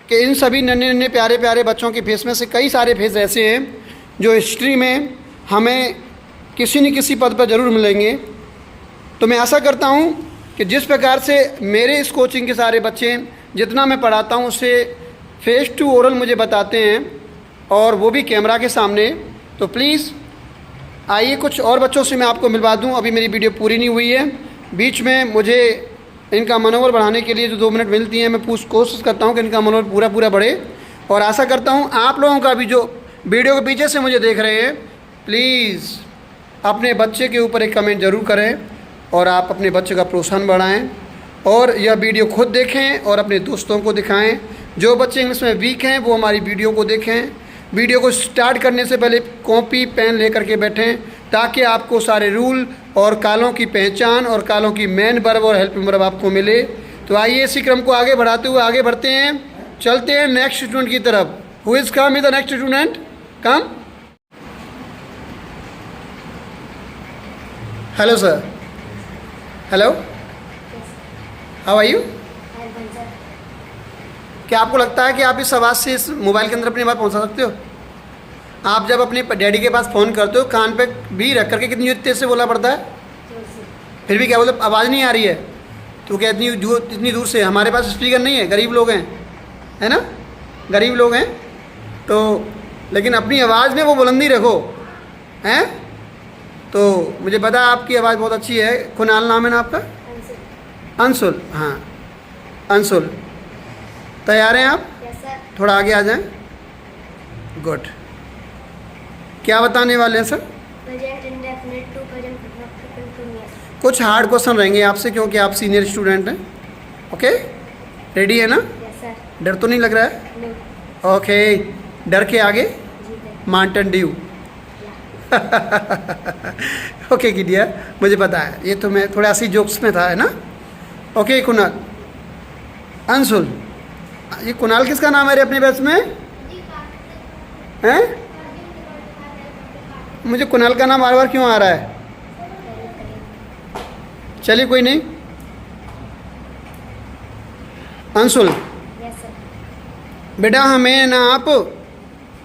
कि इन सभी नन्हे नन्हे प्यारे प्यारे बच्चों के फेस में से कई सारे फेस ऐसे हैं जो हिस्ट्री में हमें किसी न किसी पद पर ज़रूर मिलेंगे। तो मैं आशा करता हूँ कि जिस प्रकार से मेरे इस कोचिंग के सारे बच्चे जितना मैं पढ़ाता हूँ उससे फेस टू ओरल मुझे बताते हैं और वो भी कैमरा के सामने, तो प्लीज़ आइए कुछ और बच्चों से मैं आपको मिलवा दूँ। अभी मेरी वीडियो पूरी नहीं हुई है, बीच में मुझे इनका मनोबल बढ़ाने के लिए जो 2 मिनट मिलती हैं मैं कोशिश करता हूँ कि इनका मनोबल पूरा पूरा बढ़े। और आशा करता हूँ आप लोगों का भी जो वीडियो के पीछे से मुझे देख रहे हैं, प्लीज़ अपने बच्चे के ऊपर एक कमेंट ज़रूर करें और आप अपने बच्चे का प्रोत्साहन बढ़ाएं और यह वीडियो खुद देखें और अपने दोस्तों को दिखाएं। जो बच्चे इंग्लिश में वीक हैं वो हमारी वीडियो को देखें। वीडियो को स्टार्ट करने से पहले कॉपी पेन लेकर के बैठें ताकि आपको सारे रूल और कालों की पहचान और कालों की मेन वर्ब और हेल्पिंग वर्ब आपको मिले। तो आइए इसी क्रम को आगे बढ़ाते हुए आगे बढ़ते हैं, चलते हैं नेक्स्ट स्टूडेंट की तरफ। Who is come is the next student? Come. Hello sir. Hello, how are you? क्या आपको लगता है कि आप इस आवाज़ से इस मोबाइल के अंदर अपनी बात पहुंचा सकते हो? आप जब अपने डैडी के पास फ़ोन करते हो कान पे भी रख करके कितनी तेज़ से बोलना पड़ता है, फिर भी क्या बोलते आवाज़ नहीं आ रही है? तो क्या इतनी दूर से? हमारे पास स्पीकर नहीं है, गरीब लोग हैं, है ना, गरीब लोग हैं, तो लेकिन अपनी आवाज़ में वो बुलंदी रखो, हैं? तो मुझे पता है आपकी आवाज़ बहुत अच्छी है। कुणाल नाम है ना आपका? अंशुल, हाँ अंशुल। तैयार हैं आप? Yes sir. थोड़ा आगे आ जाएं। गुड। क्या बताने वाले हैं sir? Present indefinite to present perfect continuous. कुछ हार्ड क्वेश्चन रहेंगे आपसे क्योंकि आप सीनियर स्टूडेंट हैं। ओके, रेडी है ना? Yes sir. डर तो नहीं लग रहा है? नो। ओके, डर के आगे जीते। Mountain Dew. ओके किडिया, मुझे पता है, ये तो मैं थोड़ा सी जोक्स में था, है ना? ओके कुणाल, अंशुल, ये कुणाल किसका नाम है रे अपने बैच में? हैं? मुझे कुणाल का नाम बार बार क्यों आ रहा है? चलिए कोई नहीं। Anshul yes sir. बेटा, हमें ना आप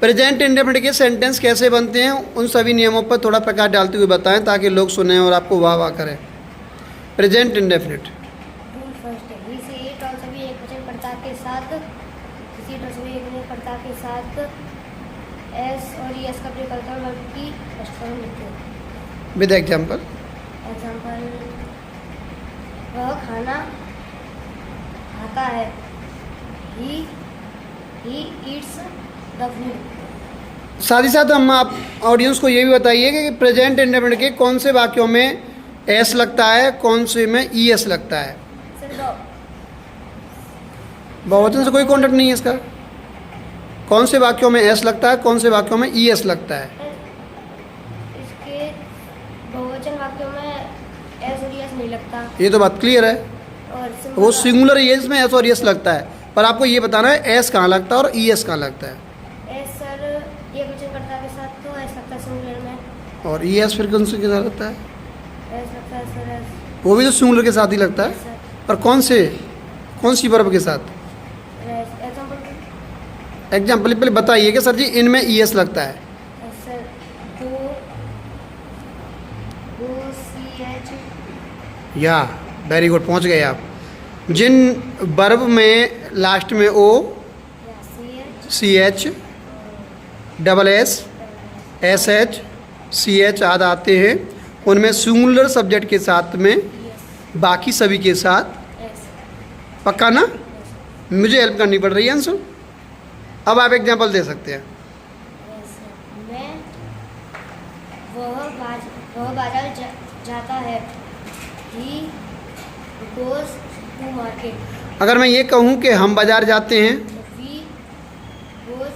प्रेजेंट इंडेफिनिट के सेंटेंस कैसे बनते हैं उन सभी नियमों पर थोड़ा प्रकाश डालते हुए बताएं ताकि लोग सुने और आपको वाह वाह करें। Present indefinite. रूल फर्स्ट है, ही से इट और सभी एक वचन कर्ता के साथ, किसी और सभी एक वचन कर्ता के साथ एस और यस का प्रयोग करता है की स्पष्टीकरण लिखते हैं। With example. एग्जाम्पल, वह खाना खाता है, ही ईट्स द फूड। साथ ही साथ हम आप ऑडियंस को ये भी बताइए कि प्रेजेंट इंडेफिनिट के कौन से वाक्यों में एस लगता है, कौन से में ई एस लगता है। सर बहुवचन से कोई कॉन्टेक्ट नहीं है इसका। कौन से वाक्यों में एस लगता है, कौन से वाक्यों में ई एस लगता है? इसके बहुवचन वाक्यों में एस और यस नहीं लगता, ये तो बात क्लियर है, और वो सिंगुलर है इसमें एस और यस लगता है, पर आपको ये बताना है एस कहाँ लगता है और ई एस कहाँ लगता है। एस सर एक वचन कर्ता के साथ तो एस लगता है सिंगुलर में, और ई एस फिर कौन से के साथ लगता है? एस लगता है सर एस। वो भी तो सिंगुलर के साथ ही लगता है, सर पर कौन सी वर्ब के साथ? एग्जाम्पल पहले बताइए कि सर जी इनमें ई एस लगता है। Sir go C H. या वेरी गुड, पहुंच गए आप। जिन वर्ब में लास्ट में O, C H, double S, S H, C H आदि आते हैं, उनमें सिंगुलर सब्जेक्ट के साथ में बाकी सभी के साथ एस। पक्का ना? मुझे हेल्प करनी पड़ रही है अंशु। अब आप एग्जाम्पल दे सकते हैं। मैं वह बाजार जाता है, ही गोज टू मार्केट। अगर मैं ये कहूँ कि हम बाजार जाते हैं, वी गोज,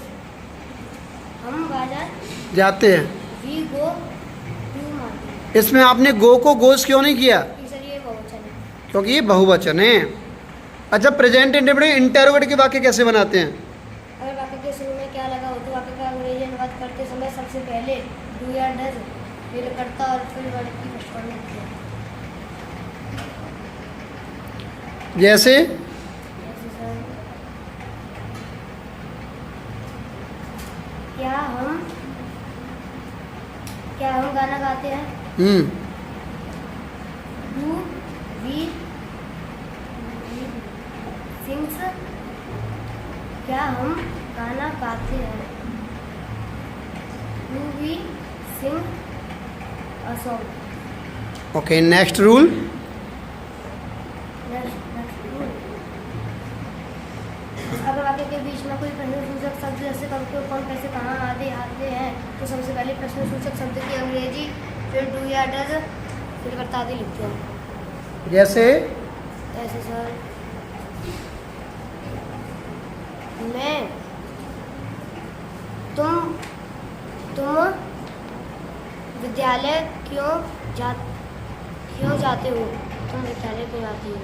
हम बाजार जाते हैं, वी गो टू मार्केट। इसमें आपने गो को गोज क्यों नहीं किया? सर ये बहुवचन है। क्योंकि ये बहुवचन है। अच्छा, प्रेजेंट इंडेफिनिट इंटरोगेटिव के वाक्य कैसे बनाते हैं? अगर वाक्य के शुरू में क्या लगा हो तो वाक्य का अंग्रेजी अनुवाद करते समय सबसे पहले डू या डज, फिर करता और फिर वर्ड की पृष्ठभूमि लिखते हैं। जैसे जैसे सर, क्या हम गाना गाते हैं? डू वी सिंग्स, क्या हम गाना गाते हैं? Do we sing a song. Okay, next rule. अगर वाक्य के बीच में कोई प्रश्नसूचक शब्द जैसे कब को कौन कैसे कहाँ आदि आते हैं तो सबसे पहले प्रश्नसूचक शब्द की अंग्रेजी, फिर डू या डज, फिर करता आदि लिखते हैं। जैसे ऐसे सर, मैं तुम विद्यालय क्यों जाते हो? तुम विद्यालय क्यों जाती हो?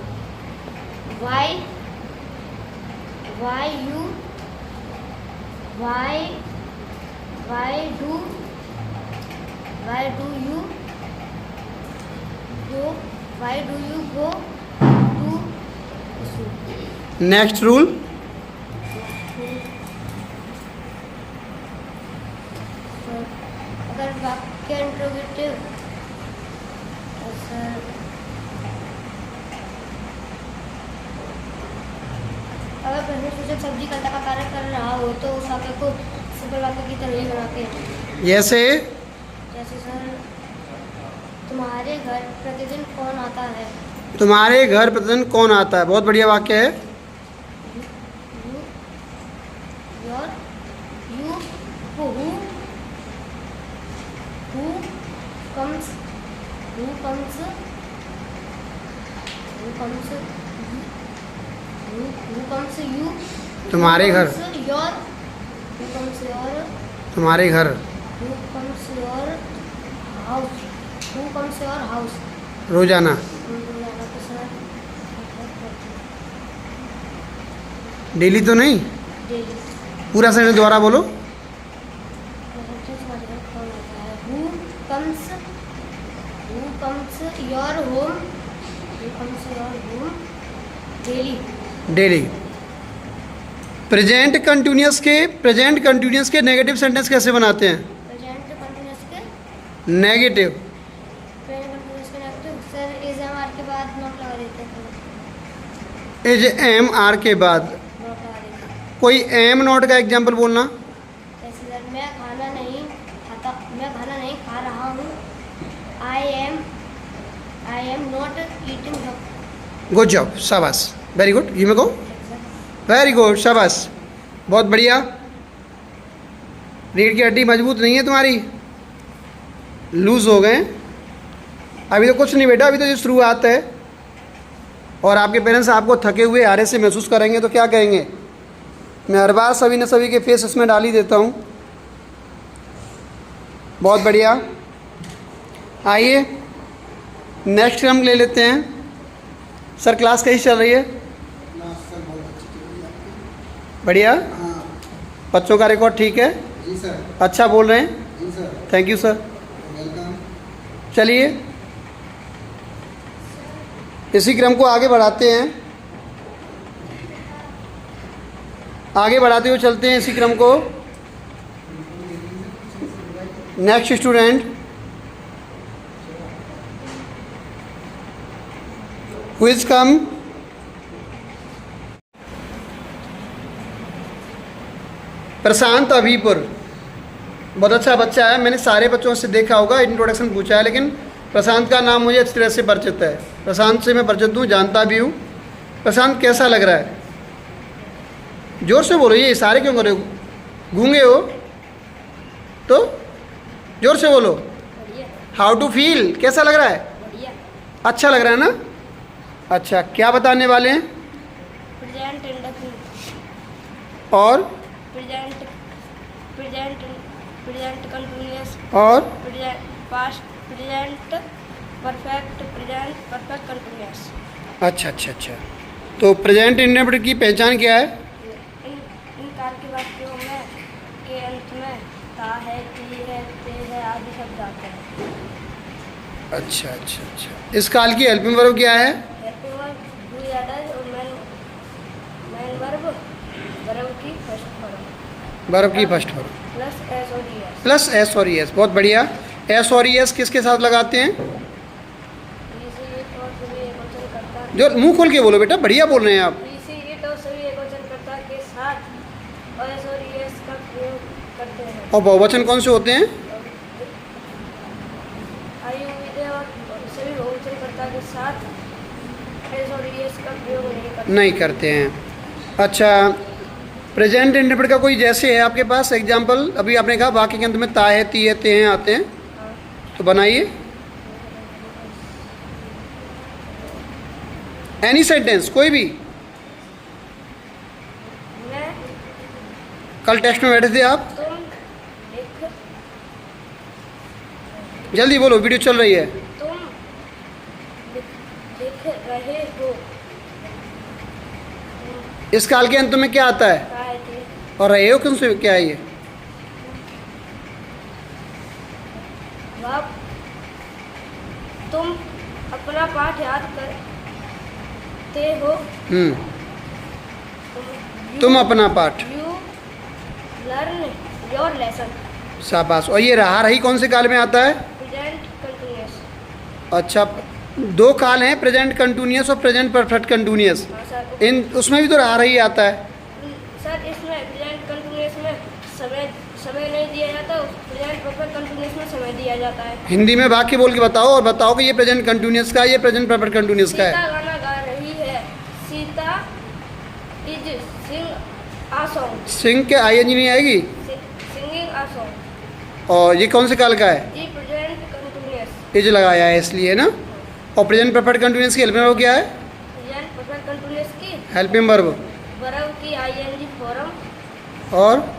Why do you go to school? Next rule. अगर वाक्य इंट्रोगेटिव सर अगर प्रश्नसूचक सब्जी कर्ता का कार्य कर रहा हो तो उस वाक्य को सफल वाक्य की तरह ही बनाते हैं। जैसे जैसे सर तुम्हारे घर प्रतिदिन कौन आता है। तुम्हारे घर प्रतिदिन कौन आता है, बहुत बढ़िया वाक्य है। तुम्हारे घर, तुम्हारे घर, रोजाना। डेली तो नहीं, पूरा सेंटेंस दोबारा बोलो। डेली। प्रेजेंट कंटिन्यूअस के नेगेटिव सेंटेंस कैसे बनाते हैं? Negative sir is am are के बाद नॉट लगा देते हैं। इज एम आर के बाद नॉट लगा देते हैं। कोई एम नॉट का एग्जाम्पल बोलना। जैसे सर मैं खाना नहीं खा रहा हूँ। I am not eating. Good job, शाबाश, very good. You may go, very good, शाबाश, बहुत बढ़िया। रीढ़ की हड्डी मजबूत नहीं है तुम्हारी, लूज हो गए। अभी तो कुछ नहीं बेटा, अभी तो ये शुरुआत है। और आपके पेरेंट्स आपको थके हुए हारे से महसूस करेंगे तो क्या कहेंगे? मैं हर बार सभी न सभी के फेस इसमें डाल ही देता हूँ। बहुत बढ़िया। आइए नेक्स्ट हम ले लेते हैं। सर क्लास कैसी चल रही है? बढ़िया। बच्चों का रिकॉर्ड ठीक है? जी सर। अच्छा बोल रहे हैं? जी sir. Thank you sir. Welcome. चलिए इसी क्रम को आगे बढ़ाते हैं, आगे बढ़ाते हुए चलते हैं इसी क्रम को। Next student who is come. Prashant Abhipur, बहुत अच्छा बच्चा है। मैंने सारे बच्चों से देखा होगा, इंट्रोडक्शन पूछा है, लेकिन प्रशांत का नाम मुझे अच्छी तरह से परिचित है। प्रशांत से मैं परिचित हूँ, जानता भी हूँ। प्रशांत कैसा लग रहा है? जोर से बोलो, ये इशारे क्यों कर रहे हो? गूंगे हो तो जोर से बोलो। हाउ टू फील, कैसा लग रहा है? अच्छा लग रहा है ना? अच्छा, क्या बताने वाले हैं? प्रेजेंट और प्रेजेंट कंटिन्यूअस और पास्ट प्रेजेंट परफेक्ट कंटिन्यूअस। अच्छा अच्छा अच्छा, तो प्रेजेंट इंडेफिनिट की पहचान क्या है? इन काल के वाक्यों में के अंत में ता है, ती है, ते है आदि शब्द आते हैं। अच्छा अच्छा अच्छा, इस काल की हेल्पिंग वर्ब क्या है? हेल्पिंग वर्ब डू या डज और मेन वर्ब वर्ब की फर्स्ट फॉर्म वर्ब की फर्स्ट फॉर्म प्लस एस और ईएस। प्लस एस और ईएस, बहुत बढ़िया। एस और ईएस किसके साथ लगाते हैं? जो मुंह खोल के बोलो बेटा, बढ़िया बोल रहे हैं आप। सभी एकवचनकर्ता के साथ एस और ईएस का प्रयोग करते हैं। और बहुवचन कौन से होते हैं? सभी बहुवचनकर्ता के साथ एस और ईएस का प्रयोग नहीं करते हैं। अच्छा, प्रेजेंट इंडेफिनिट का कोई जैसे है आपके पास एग्जाम्पल? अभी आपने कहा वाक्य के अंत में ता है, ती है, ते हैं आते हैं, तो बनाइए एनी सेंटेंस, कोई भी। मैं कल टेस्ट में बैठे थे आप, तुम जल्दी बोलो, वीडियो चल रही है। तुम लिख रहे हो। इस काल के अंत में क्या आता है? काय थे। और रहे हो क्यों से क्या है ये? तुम अपना पाठ याद करते हो। तुम अपना पाठ। You learn your lesson. शाबाश। और ये रहा रही कौन से काल में आता है? Present continuous. अच्छा, दो काल हैं, प्रेजेंट कंटिन्यूअस और प्रेजेंट परफेक्ट कंटिन्यूअस। हाँ सर। इन उसमें भी तो रहा रही आता है। सर इसमें प्रेजेंट कंटिन्यूअस में समय नहीं दिया जाता, प्रेजेंट परफेक्ट कंटिन्यूअस में समय दिया जाता है। हिंदी में वाक्य बोल के बताओ और बताओ कि ये प्रेजेंट कंटिन्यूअस का है, ये प्रेजेंट परफेक्ट कंटिन्यूअस का सीता है। गाना गा रही है। Sita is sing a song. Sing के आईएनजी नहीं आएगी। Singing a song. और ये कौन से काल का है? जी प्रेजेंट कंटिन्यूअस। इज लगाया है इसलिए ना। और प्रेजेंट परफेक्ट कंटिन्यूअस की हेल्पिंग वर्ब क्या है? प्रेजेंट परफेक्ट कंटिन्यूअस की हेल्पिंग वर्ब। वर्ब की आईएनजी फॉर्म और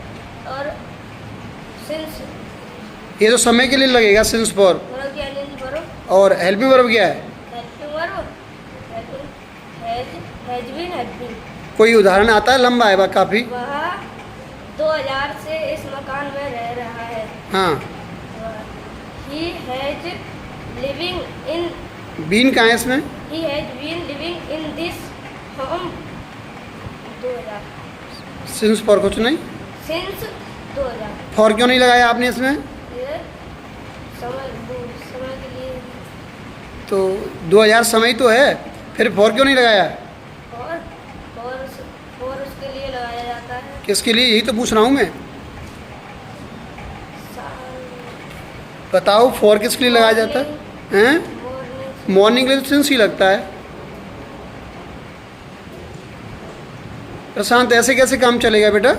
सिंस। ये तो समय के लिए लगेगा सिंस फॉर। वर्ब की आईएनजी वर्ब। और हेल्पिंग वर्ब क्या है? Helping verb has been helping. कोई उदाहरण आता है? लंबा है वह काफ़ी। वह 2000 से इस मकान में रह रहा है। हाँ। He has living in been कहाँ है इसमें? He has been living in this home 2000 since for कुछ नहीं। सिंस 2000। फॉर क्यों नहीं लगाया आपने इसमें? ये समय के लिए। तो 2000 समय तो है, फिर फॉर क्यों नहीं लगाया? और उसके लिए लगाया जाता है। किसके लिए? यही तो पूछ रहा हूँ मैं। सा- बताओ फॉर किसके लिए लगाया जाता है? हैं? मॉर्निंग। मॉर्निंग के लिए सिंस ही लगता है। प्रशांत ऐसे कैसे काम चलेगा बेटा?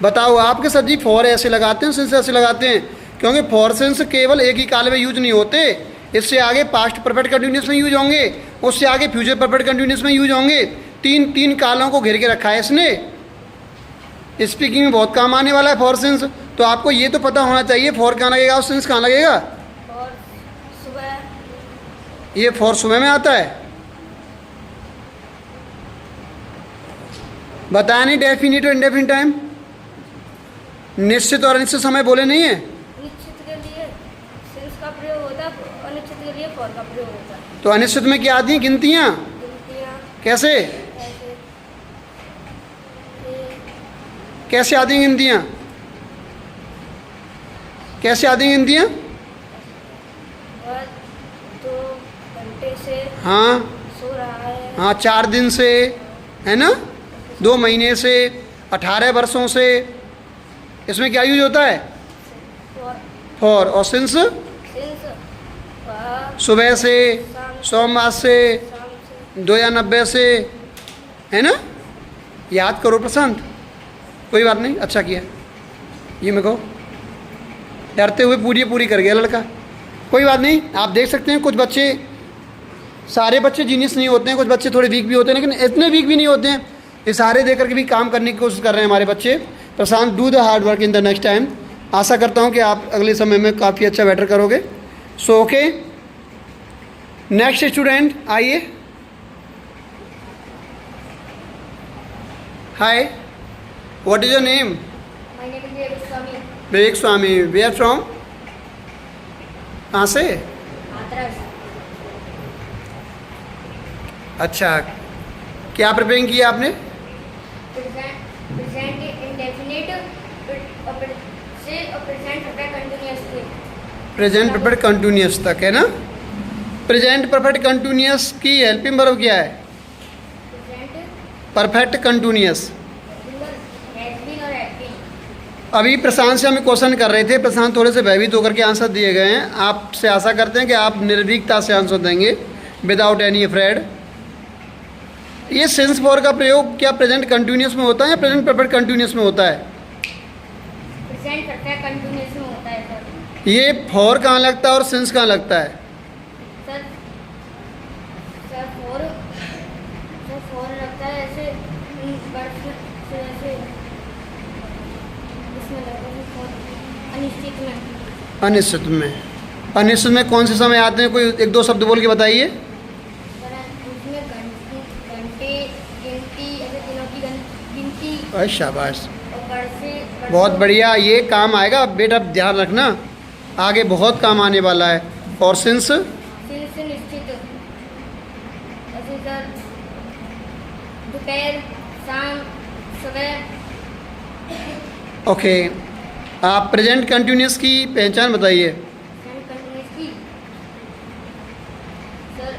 बताओ। आपके सर जी फॉर ऐसे लगाते हैं, सिंस ऐसे लगाते हैं, क्योंकि फॉर सिंस केवल एक ही काल में यूज नहीं होते, इससे आगे पास्ट परफेक्ट कंटिन्यूअस में यूज होंगे, उससे आगे फ्यूचर परफेक्ट कंटिन्यूअस में यूज होंगे। तीन कालों को घेर के रखा है इसने। स्पीकिंग में बहुत काम आने वाला है फॉर सिंस। तो आपको ये तो पता होना चाहिए फॉर कहाँ लगेगा और सिंस कहाँ लगेगा। और सुबह। ये फॉर सुबह में आता है। बताया नहीं डेफिनिट और इंडेफिनिट टाइम। निश्चित और अनिश्चित समय बोले नहीं है। निश्चित के लिए सिंस का प्रयोग होता है, अनिश्चित के लिए फॉर का प्रयोग होता है। तो अनिश्चित में क्या आती हैं? गिनतियाँ। गिनतियाँ कैसे ऐसे कैसे आती हैं गिनतियाँ? कैसे आती हैं गिनतियाँ? वह 2 घंटे से हाँ सो रहा है। हाँ, 4 दिन से, है ना, 2 महीने से, 18 वर्षों से। इसमें क्या यूज होता है? फॉर। फॉर। और सिंस सिंस वह सुबह से, सोमवार से, शाम से। 2090 से, है ना। याद करो प्रशांत। कोई बात नहीं, अच्छा किया। ये मेरे को डरते हुए पूरी कर गया लड़का। कोई बात नहीं, आप देख सकते हैं कुछ बच्चे, सारे बच्चे जीनियस नहीं होते हैं, कुछ बच्चे थोड़े वीक भी होते हैं, लेकिन इतने वीक भी नहीं होते हैं। इशारे दे करके भी काम करने की कोशिश कर रहे हैं हमारे बच्चे। Prashant, do the hard work in the next time. आशा करता हूँ कि आप अगले समय में काफ़ी अच्छा बेटर करोगे। सो ओके, नेक्स्ट स्टूडेंट आइए। Hi, what is your name? My name is Vivek Swami. Vivek Swami. Where from? कहाँ से? हाथरस। अच्छा, क्या प्रिपेयरिंग किया आपने? प्रेजेंट इंडेफिनिट से प्रेजेंट परफेक्ट कंटीन्यूअस के। प्रेजेंट परफेक्ट कंटिन्यूअस तक, है ना। प्रेजेंट परफेक्ट कंटिन्यूअस की हेल्पिंग वर्ब क्या है? Present perfect continuous. Has been और हैड बीन। अभी प्रशांत से हमें क्वेश्चन कर रहे थे। प्रशांत थोड़े से भयभीत होकर के आंसर दिए गए हैं। आपसे आशा करते हैं कि आप निर्भीकता से आंसर देंगे, विदाउट एनी अफ्रेड। ये सिंस फॉर का प्रयोग क्या प्रेजेंट कंटिन्यूअस में होता है या प्रेजेंट परफेक्ट कंटिन्यूअस में होता है? प्रेजेंट परफेक्ट कंटीन्यूअस में होता है सर। ये फॉर कहाँ लगता है और सिंस कहाँ लगता है? सर फॉर लगता है ऐसे बर्फ से ऐसे इसमें लगता है फॉर अनिश्चित में। अनिश्चित में। अनिश्चित में कौन से समय आते हैं? कोई 1-2 शब्द बोल के बताइए। उसमें घंटे, गिनती, ऐसे दिनों की गिनती अरे शाबाश, और बरसे। बहुत बढ़िया। ये काम आएगा बेटा, ध्यान रखना, आगे बहुत काम आने वाला है। और सिंस? सिंस से निश्चित ऐसे सर दोपहर, शाम, सुबह। ओके, आप प्रेजेंट कंटिन्यूस की पहचान बताइए। प्रेजेंट कंटिन्यूस की सर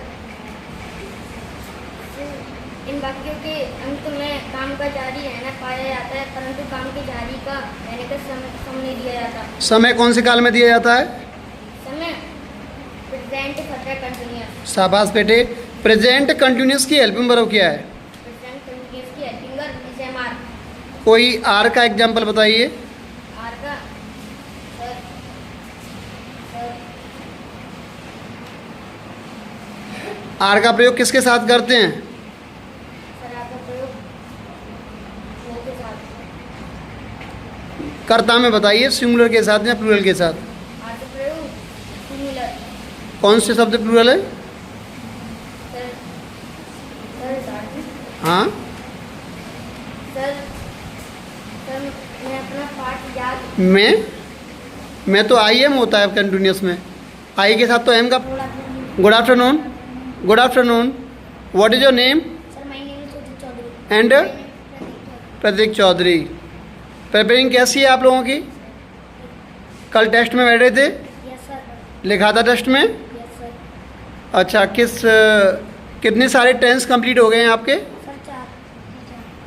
इन वाक्यों के अंत में काम का जारी रहना पाया जाता है, परंतु काम के जारी का रहने का समय नहीं दिया जाता। समय कौन से काल में दिया जाता है? समय प्रेजेंट परफेक्ट कंटिन्यूस। शाबाश बेटे। प्रेजेंट कंटिन्यूस की हेल्पिंग वर्ब क्या है? प्रेजेंट कंटिन्यूस की helping verb is am are. कोई आर का एग्जाम्पल बताइए। आर का सर सर आर का प्रयोग किसके साथ करते हैं? सर आपका प्रयोग वो के साथ कर्ता में बताइए, सिंगुलर के साथ या प्लूरल के साथ? आर का प्रयोग सिमिलर। कौन से शब्द प्लूरल है? सर सर हाँ, सर सर मैं अपना पाठ याद मैं तो आई एम होता है कंटिन्यूस में। आई के साथ तो एम का। थोड़ा good afternoon. Good afternoon. What is your name? Sir my name is Sujeet Chaudhary. And Prateek Chaudhary. Preparing कैसी है आप लोगों की? कल टेस्ट में बैठे थे, यस सर। लिखा था टेस्ट में। Yes sir. अच्छा, कितने सारे टेंस कंप्लीट हो गए हैं आपके? सर चार।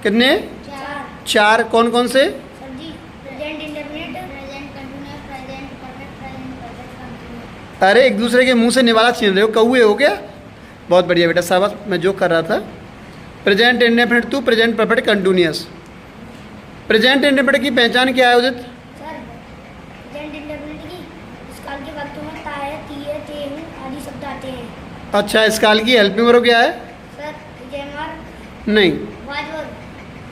कितने? चार। 4। कौन कौन से? Sir ji present indefinite, present continuous, present perfect, present perfect continuous. अरे एक दूसरे के मुंह से निवाला छीन रहे हो, कौए हो क्या? बहुत बढ़िया बेटा, शाबाश। मैं जो कर रहा था। Present indefinite to present perfect continuous. Present indefinite की पहचान क्या है उदित? सर प्रेजेंट इंडेफिनिट की इस काल के वाक्यों में ता है, ती है, ते हूँ आदि शब्द आते हैं। अच्छा, इस काल की हेल्पिंग वर्ब क्या है? सर जेमर, नहीं, वाज वर्ब।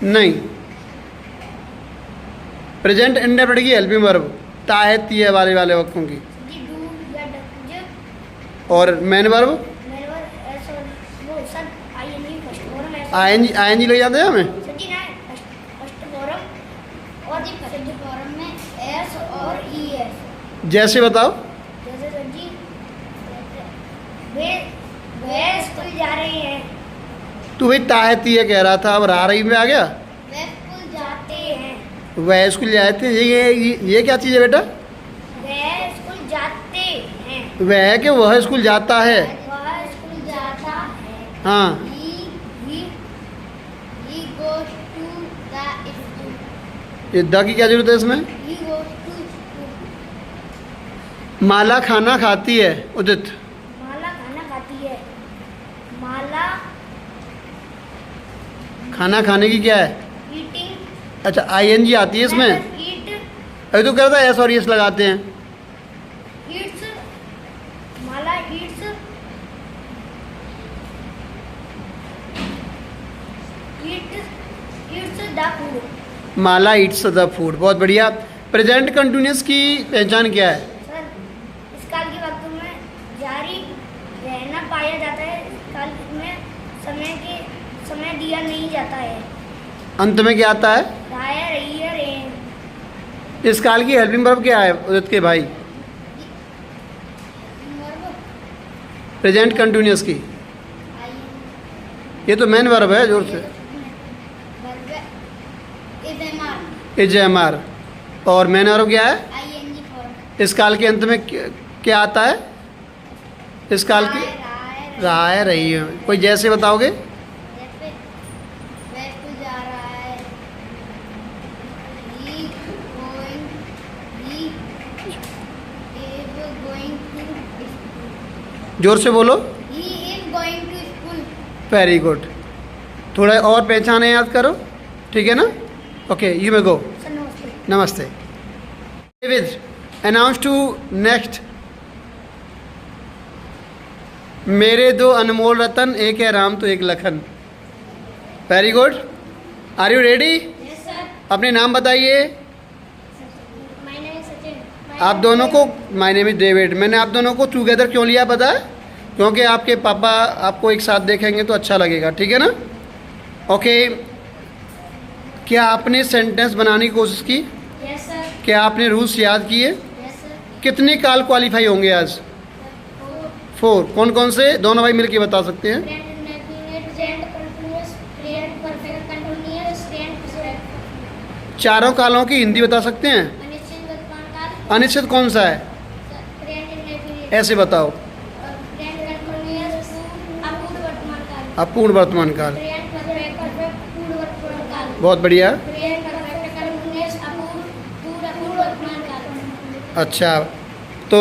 नहीं। प्रेजेंट इंडेफिनिट की हेल्पिंग वर्ब ता है, ती है वाले वाक्यों की। जी डू या डज। और मेन वर्ब मेरे वर्ब एस और वो सर आईएनजी फर्स्ट फॉर्म है। आईएनजी ले जाते हैं हमें। सर जी ना फर्स्ट फॉर्म और जी सेकंड फॉर्म में एस और ई एस। जैसे बताओ। जैसे सर जी वे स्कूल जा रहे हैं। तू भाई ता है, ती है कह रहा था, अब रहा रही में आ गया। वे स्कूल जाते हैं। वह स्कूल जाए थे। ये क्या चीज़ है बेटा? वे स्कूल जाते हैं। वह है कि वह स्कूल जाता है। वह स्कूल जाता है। हाँ, He goes to the school. ये द की क्या जरूरत है इसमें? He goes to school. माला खाना खाती है उदित। माला खाना खाती है। माला खाना खाने की क्या है? eating. अच्छा, आईएनजी आती है इसमें। Eat. अभी तो कहता है एस और एस लगाते हैं। Eats. Mala eats. Eats the food. Mala eats the food. बहुत बढ़िया। प्रेजेंट कंटिन्यूस की पहचान क्या है? सर इस काल के वक्तों में जारी रहना पाया जाता है। इस काल में समय दिया नहीं जाता है। अंत में क्या आता है? राय रही है रेन। इस काल की हेल्पिंग वर्ब क्या है उदित के भाई? प्रेजेंट कंटिन्यूस की ये तो मेन वर्ब है, जोर से। Is am are. और मेन वर्ब क्या है? इस काल के अंत में क्या आता है? इस काल की राय रही है। कोई जैसे बताओगे? जोर से बोलो। Very good. थोड़ा और पहचाने याद करो, ठीक है ना? Okay, you may go. Sir नमस्ते। नमस्ते। David, announce to next. मेरे दो अनमोल रतन, एक है राम तो एक Lakhan. Very good. Are you ready? Yes sir. अपने नाम बताइए। My name is Sachin. आप दोनों को, माय नेम इज डेविड। मैंने आप दोनों को टुगेदर क्यों लिया पता है? क्योंकि आपके पापा आपको एक साथ देखेंगे तो अच्छा लगेगा, ठीक है ना? ओके। क्या आपने सेंटेंस बनाने की कोशिश की? Yes sir. क्या आपने रूल्स याद किए? Yes sir. कितने काल क्वालिफाई होंगे आज? 4। कौन कौन से? दोनों भाई मिलके बता सकते हैं। चारों कालों की हिंदी बता सकते हैं? अनिश्चित कौन सा है? Present indefinite. ऐसे बताओ। प्रेजेंट कंटीन्यूअस अपूर्ण वर्तमान काल। अपूर्ण वर्तमान काल। प्रेजेंट परफेक्ट पूर्ण वर्तमान काल। बहुत बढ़िया। प्रेजेंट परफेक्ट कंटीन्यूअस अपूर्ण वर्तमान काल। अच्छा, तो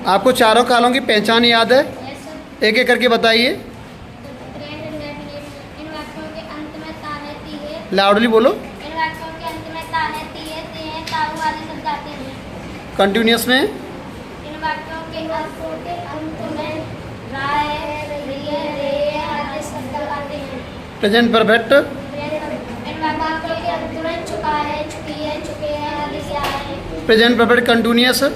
आपको चारों कालों की पहचान याद है? Yes sir. एक एक करके बताइए। प्रेजेंट इंडेफिनिट इन वाक्यों के अंत में ता रहती है। लाउडली बोलो। इन वाक्यों के अंत में ता रहती है, ते हैं, ताऊ आदि शब्द आते हैं। कंटिन्यूअस में इन वाक्यों के अंत में राय, रिय, रे आदि शब्द आते हैं। Present perfect. इन वाक्यों के अंत में चुका है, चुकी है, चुके हैं आदि से आए हैं। Present perfect continuous. इन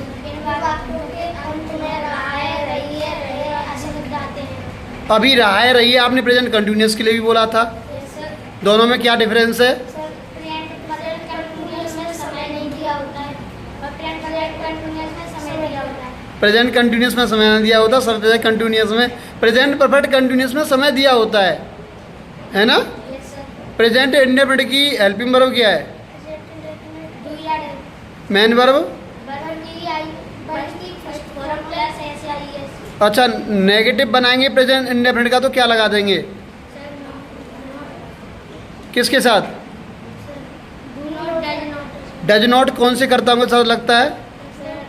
वाक्यों के अंत में राय, रिय, रे आदि शब्द आते हैं। अभी रहा है रही है आपने प्रेजेंट कंटिन्यूअस के लिए भी बोला था। Yes sir. दोनों में क्या डिफरेंस है? सर प्रेजेंट कंटीन्यूअस में समय नहीं दिया होता है और प्रेजेंट कंटीन्यूअस में समय दिया होता है। प्रेजेंट कंटिन्यूअस में समय नहीं दिया होता, सब प्रेजेंट कंटिन्यूअस में, प्रेजेंट परफेक्ट कंटिन्यूअस में समय दिया होता है ना? Yes sir. प्रेजेंट इंडेफिनिट की हेल्पिंग वर्ब क्या है? डू या डू। Main verb. वर्ब की आई वर्ब की first form plus S I S. अच्छा, नेगेटिव बनाएंगे प्रेजेंट इंडेफिनिट का तो क्या लगा देंगे? Sir no. किसके साथ? Do not, does not. Does not कौन से कर्ताओं के साथ लगता है?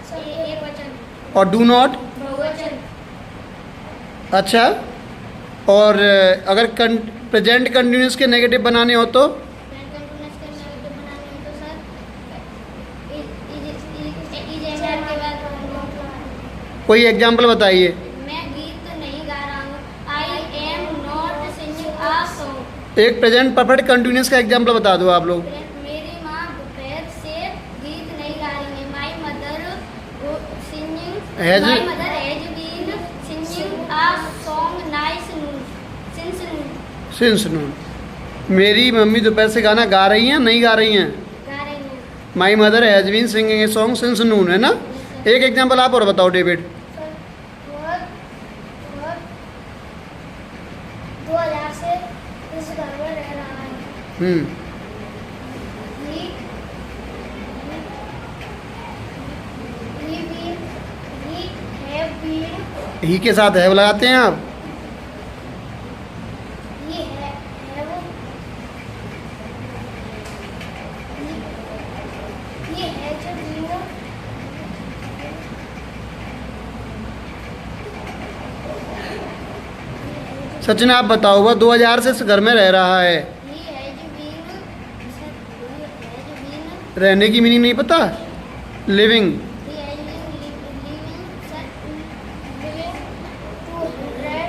सर एक वचन। और डू नॉट? बहुवचन। अच्छा, और अगर प्रेजेंट कंटिन्यूअस के नेगेटिव बनाने हो तो? प्रेजेंट कंटीन्यूअस के नेगेटिव बनाने हैं तो सर इज एंड के बाद कोई एग्जाम्पल बताइए। मैं गीत नहीं गा रहा हूँ। I am not singing a song. एक प्रेजेंट परफेक्ट कंटिन्यूअस का एग्जाम्पल बता दो आप लोग। मेरी माँ दोपहर से गीत नहीं गा रही है। My mother singing Has- my mother has been singing a song nice noon since noon. Since noon. मेरी मम्मी दोपहर से गाना गा रही हैं, नहीं गा रही हैं? गा रही हैं। My mother has been singing a song since noon, है ना? एक एग्जाम्पल आप और बताओ डेविड। वह 2000 से इस घर में रह रहा है। ही के साथ है लगाते हैं आप? सचिन आप बताओ, वह 2000 से इस घर में रह रहा है, रहने की मीनिंग नहीं पता? लिविंग।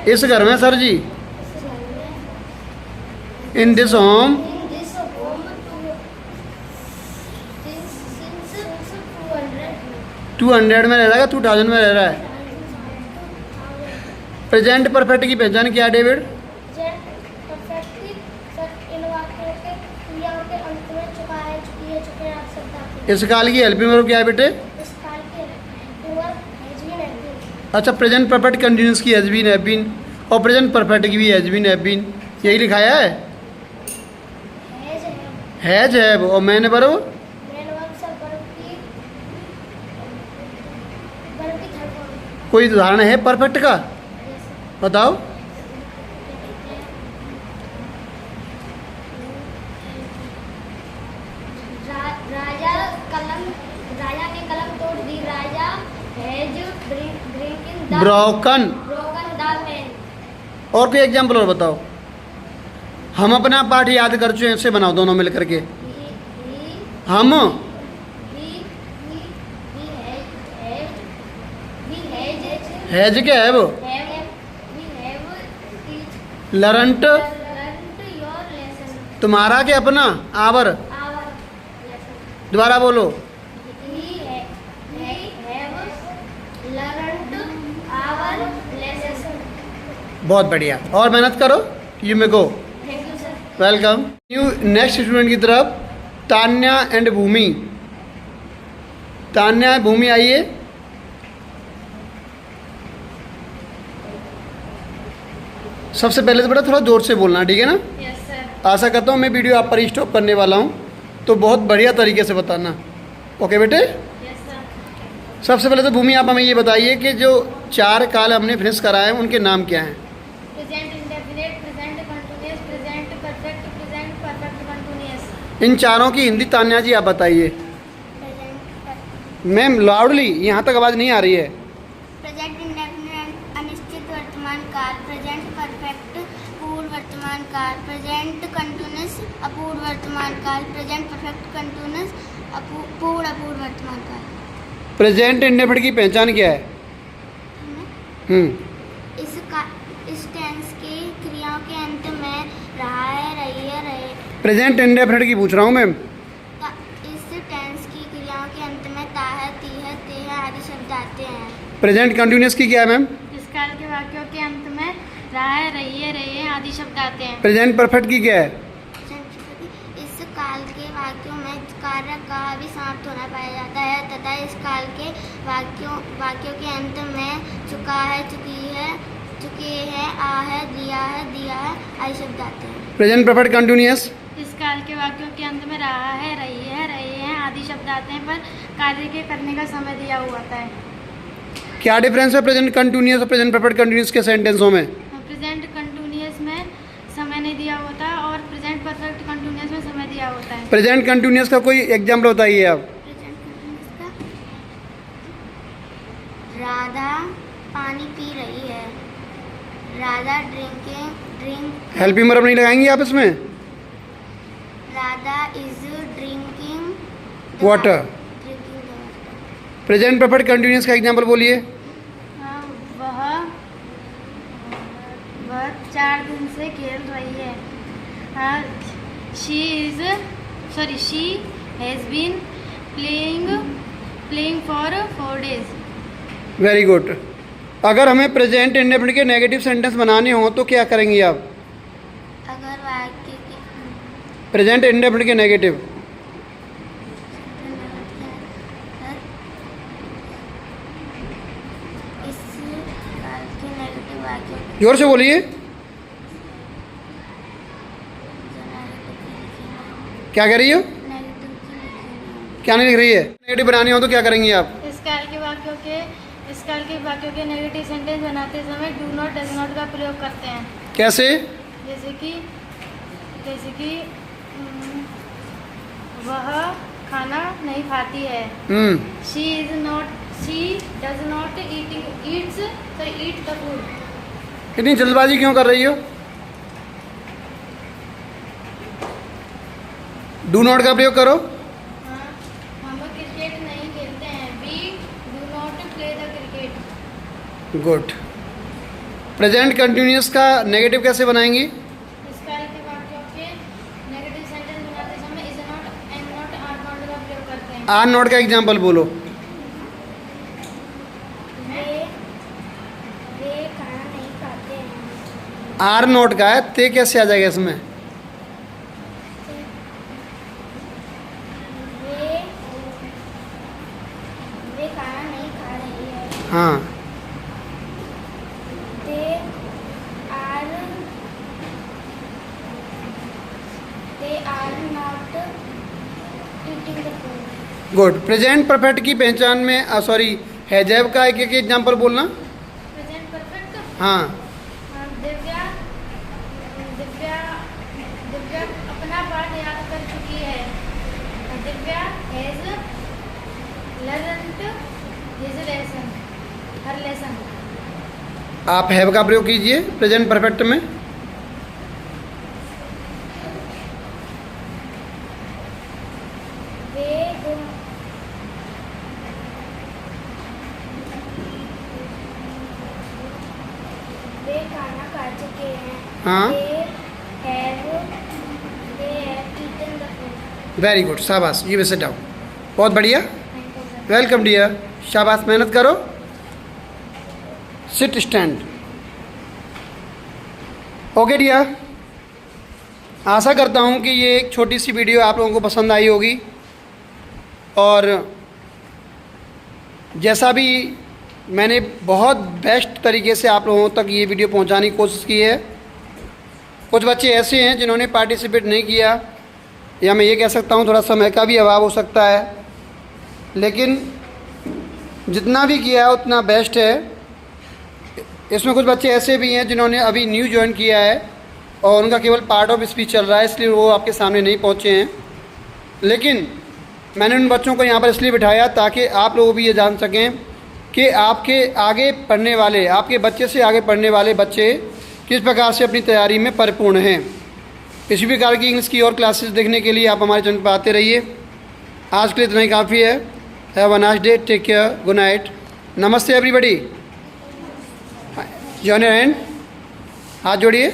इस घर में सर जी, इन दिस होम 200 में रह रहा है, 2000 में रह रहा है। प्रेजेंट परफेक्ट की पहचान क्या है डेविड? इस काल की हेल्पिंग वर्ब क्या है बेटे? अच्छा, प्रेजेंट परफेक्ट कंटिन्यूअस की हैज बीन, हैव बीन, और प्रेजेंट परफेक्ट की भी हैज बीन, हैव बीन, यही लिखाया है। हैज, हैव, और मैंने वर्ब? कोई उदाहरण है परफेक्ट का? बताओ। राजा ने कलम तोड़ दी। Raja has broken. Broken the pen. और कोई एग्जाम्पल और बताओ। हम अपना पाठ याद कर चुके हैं, इससे बनाओ दोनों मिल करके। हम हैज के हैव, लर्नट, तुम्हारा के अपना, आवर। दोबारा बोलो। बहुत बढ़िया, और मेहनत करो। You may go. Welcome. You next student की तरफ, तान्या एंड भूमि। तान्या, भूमि आइए। सबसे पहले तो बेटा थोड़ा जोर से बोलना, ठीक है ना? Yes sir. आशा करता हूँ मैं वीडियो आप पर स्टॉप करने वाला हूँ, तो बहुत बढ़िया तरीके से बताना। ओके बेटे? Yes sir. सबसे पहले तो भूमि आप हमें ये बताइए कि जो 4 काल हमने फिनिश कराए हैं उनके नाम क्या हैं? Present indefinite, present continuous, present perfect, present perfect continuous. इन चारों की हिंदी तान्या जी आप बताइए। प्रेजेंट मैम लाउडली, यहाँ तक आवाज़ नहीं आ रही है। प्रेजेंट इंडेफिनिट अनिश्चित वर्तमान काल, प्रेजेंट परफेक्ट पूर्व वर्तमान काल, प्रेजेंट कंटिन्यूअस अपूर्व वर्तमान काल, प्रेजेंट परफेक्ट कंटिन्यूअस पूर्ण अपूर्व वर्तमान काल। प्रेजेंट इंडेफिनिट की पहचान क्या है? इस टेंस की क्रियाओं के अंत में रहा है, रही है, रहे। प्रेजेंट इंडेफिनिट की पूछ रहा हूँ मैम। इस टेंस की क्रियाओं के अंत में ता है, ती है, ते है आदि शब्द आते हैं। प्रेजेंट कंटिन्यूअस की क्या है मैम? इस काल के वाक्यों के अंत में रहा है, रही है आदि शब्द आते हैं। प्रेजेंट परफेक्ट की क्या है? इस काल के वाक्यों में कार्य का भी समाप्त होना पाया जाता है तथा इस काल के वाक्यों के अंत में चुका है, चुकी है, आ है, दिया है आदि शब्द आते हैं। प्रेजेंट परफेक्ट कंटिन्यूअस इस काल के वाक्यों के अंत में रहा है, रही है आदि शब्द आते हैं, पर कार्य के करने का समय दिया हुआ होता है। क्या डिफरेंस है प्रेजेंट कंटिन्यूअस और प्रेजेंट परफेक्ट कंटिन्यूअस के सेंटेंसों में? प्रेजेंट कंटिन्यूअस में समय नहीं दिया होता और प्रेजेंट परफेक्ट कंटिन्यूअस में समय दिया होता है। प्रेजेंट कंटिन्यूअस का कोई एग्जाम्पल बताइए आप। प्रेजेंट कंटिन्यूअस का राधा पानी पी रही है, राधा ड्रिंक हेल्प ही मरब नहीं लगाएंगी आप इसमें? Radha is drinking water. Present perfect continuous का एग्जाम्पल बोलिए। वह 4 दिन से खेल रही है। She has been playing for 4 days। Very good. अगर हमें प्रेजेंट इंडेफिनिट के नेगेटिव सेंटेंस बनाने हो तो क्या करेंगी आप? अगर वाक्य के प्रेजेंट इंडेफिनिट के नेगेटिव इस काल के नेगेटिव वाक्यों जोर से बोलिए। क्या कह रही हो? क्या नहीं लिख रही है? नेगेटिव बनानी हो तो क्या करेंगी आप? इस काल के वाक्यों के नेगेटिव सेंटेंस बनाते समय डू नॉट, डज नॉट का प्रयोग करते हैं। कैसे? जैसे कि वह खाना नहीं खाती है। She does not eat the food. इतनी जल्दबाजी क्यों कर रही हो? डू नॉट का प्रयोग करो। हम क्रिकेट नहीं खेलते हैं। We do not play the cricket. Good. Present continuous का नेगेटिव कैसे बनाएंगी? इस काल के वाक्यों के नेगेटिव सेंटेंस बनाते समय is not, am not, are not का प्रयोग करते हैं। आर नॉट का एग्जाम्पल बोलो। वे खाना नहीं खाते हैं। आर नॉट का है, ते कैसे आ जाएगा इसमें? वे खाना नहीं खा रही है। हाँ। They are not eating the food। Good. Present perfect की पहचान में हैजैव का एक एग्जाम्पल बोलना। Present perfect. हाँ। दिव्या अपना पाठ याद कर चुकी है। Divya has learned his lesson, her lesson. आप हैव का प्रयोग कीजिए प्रेजेंट परफेक्ट में। वे खाना खा चुके हैं। हाँ। They have eaten the food। Very good, शाबाश। ये वैसे डाउन बहुत बढ़िया। Thank you sir. Welcome dear, शाबाश, मेहनत करो। Sit stand. ओके डियर, आशा करता हूँ कि ये एक छोटी सी वीडियो आप लोगों को पसंद आई होगी और जैसा भी मैंने बहुत बेस्ट तरीके से आप लोगों तक ये वीडियो पहुंचाने की कोशिश की है। कुछ बच्चे ऐसे हैं जिन्होंने पार्टिसिपेट नहीं किया, या मैं ये कह सकता हूँ थोड़ा समय का भी अभाव हो सकता है, लेकिन जितना भी किया है उतना बेस्ट है। इसमें कुछ बच्चे ऐसे भी हैं जिन्होंने अभी न्यू ज्वाइन किया है और उनका केवल पार्ट ऑफ स्पीच चल रहा है, इसलिए वो आपके सामने नहीं पहुँचे हैं। लेकिन मैंने उन बच्चों को यहाँ पर इसलिए बिठाया ताकि आप लोग भी ये जान सकें कि आपके आगे पढ़ने वाले, आपके बच्चे से आगे पढ़ने वाले बच्चे किस प्रकार से अपनी तैयारी में परिपूर्ण हैं। इसी प्रकार की इंग्लिश की और क्लासेस देखने के लिए आप हमारे चैनल पर आते रहिए। आज के लिए इतना ही काफ़ी है। Have a nice day, take care, good night, नमस्ते एवरीबॉडी। जॉइन योर हैंड, हाथ जोड़िए,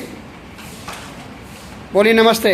बोलिए नमस्ते।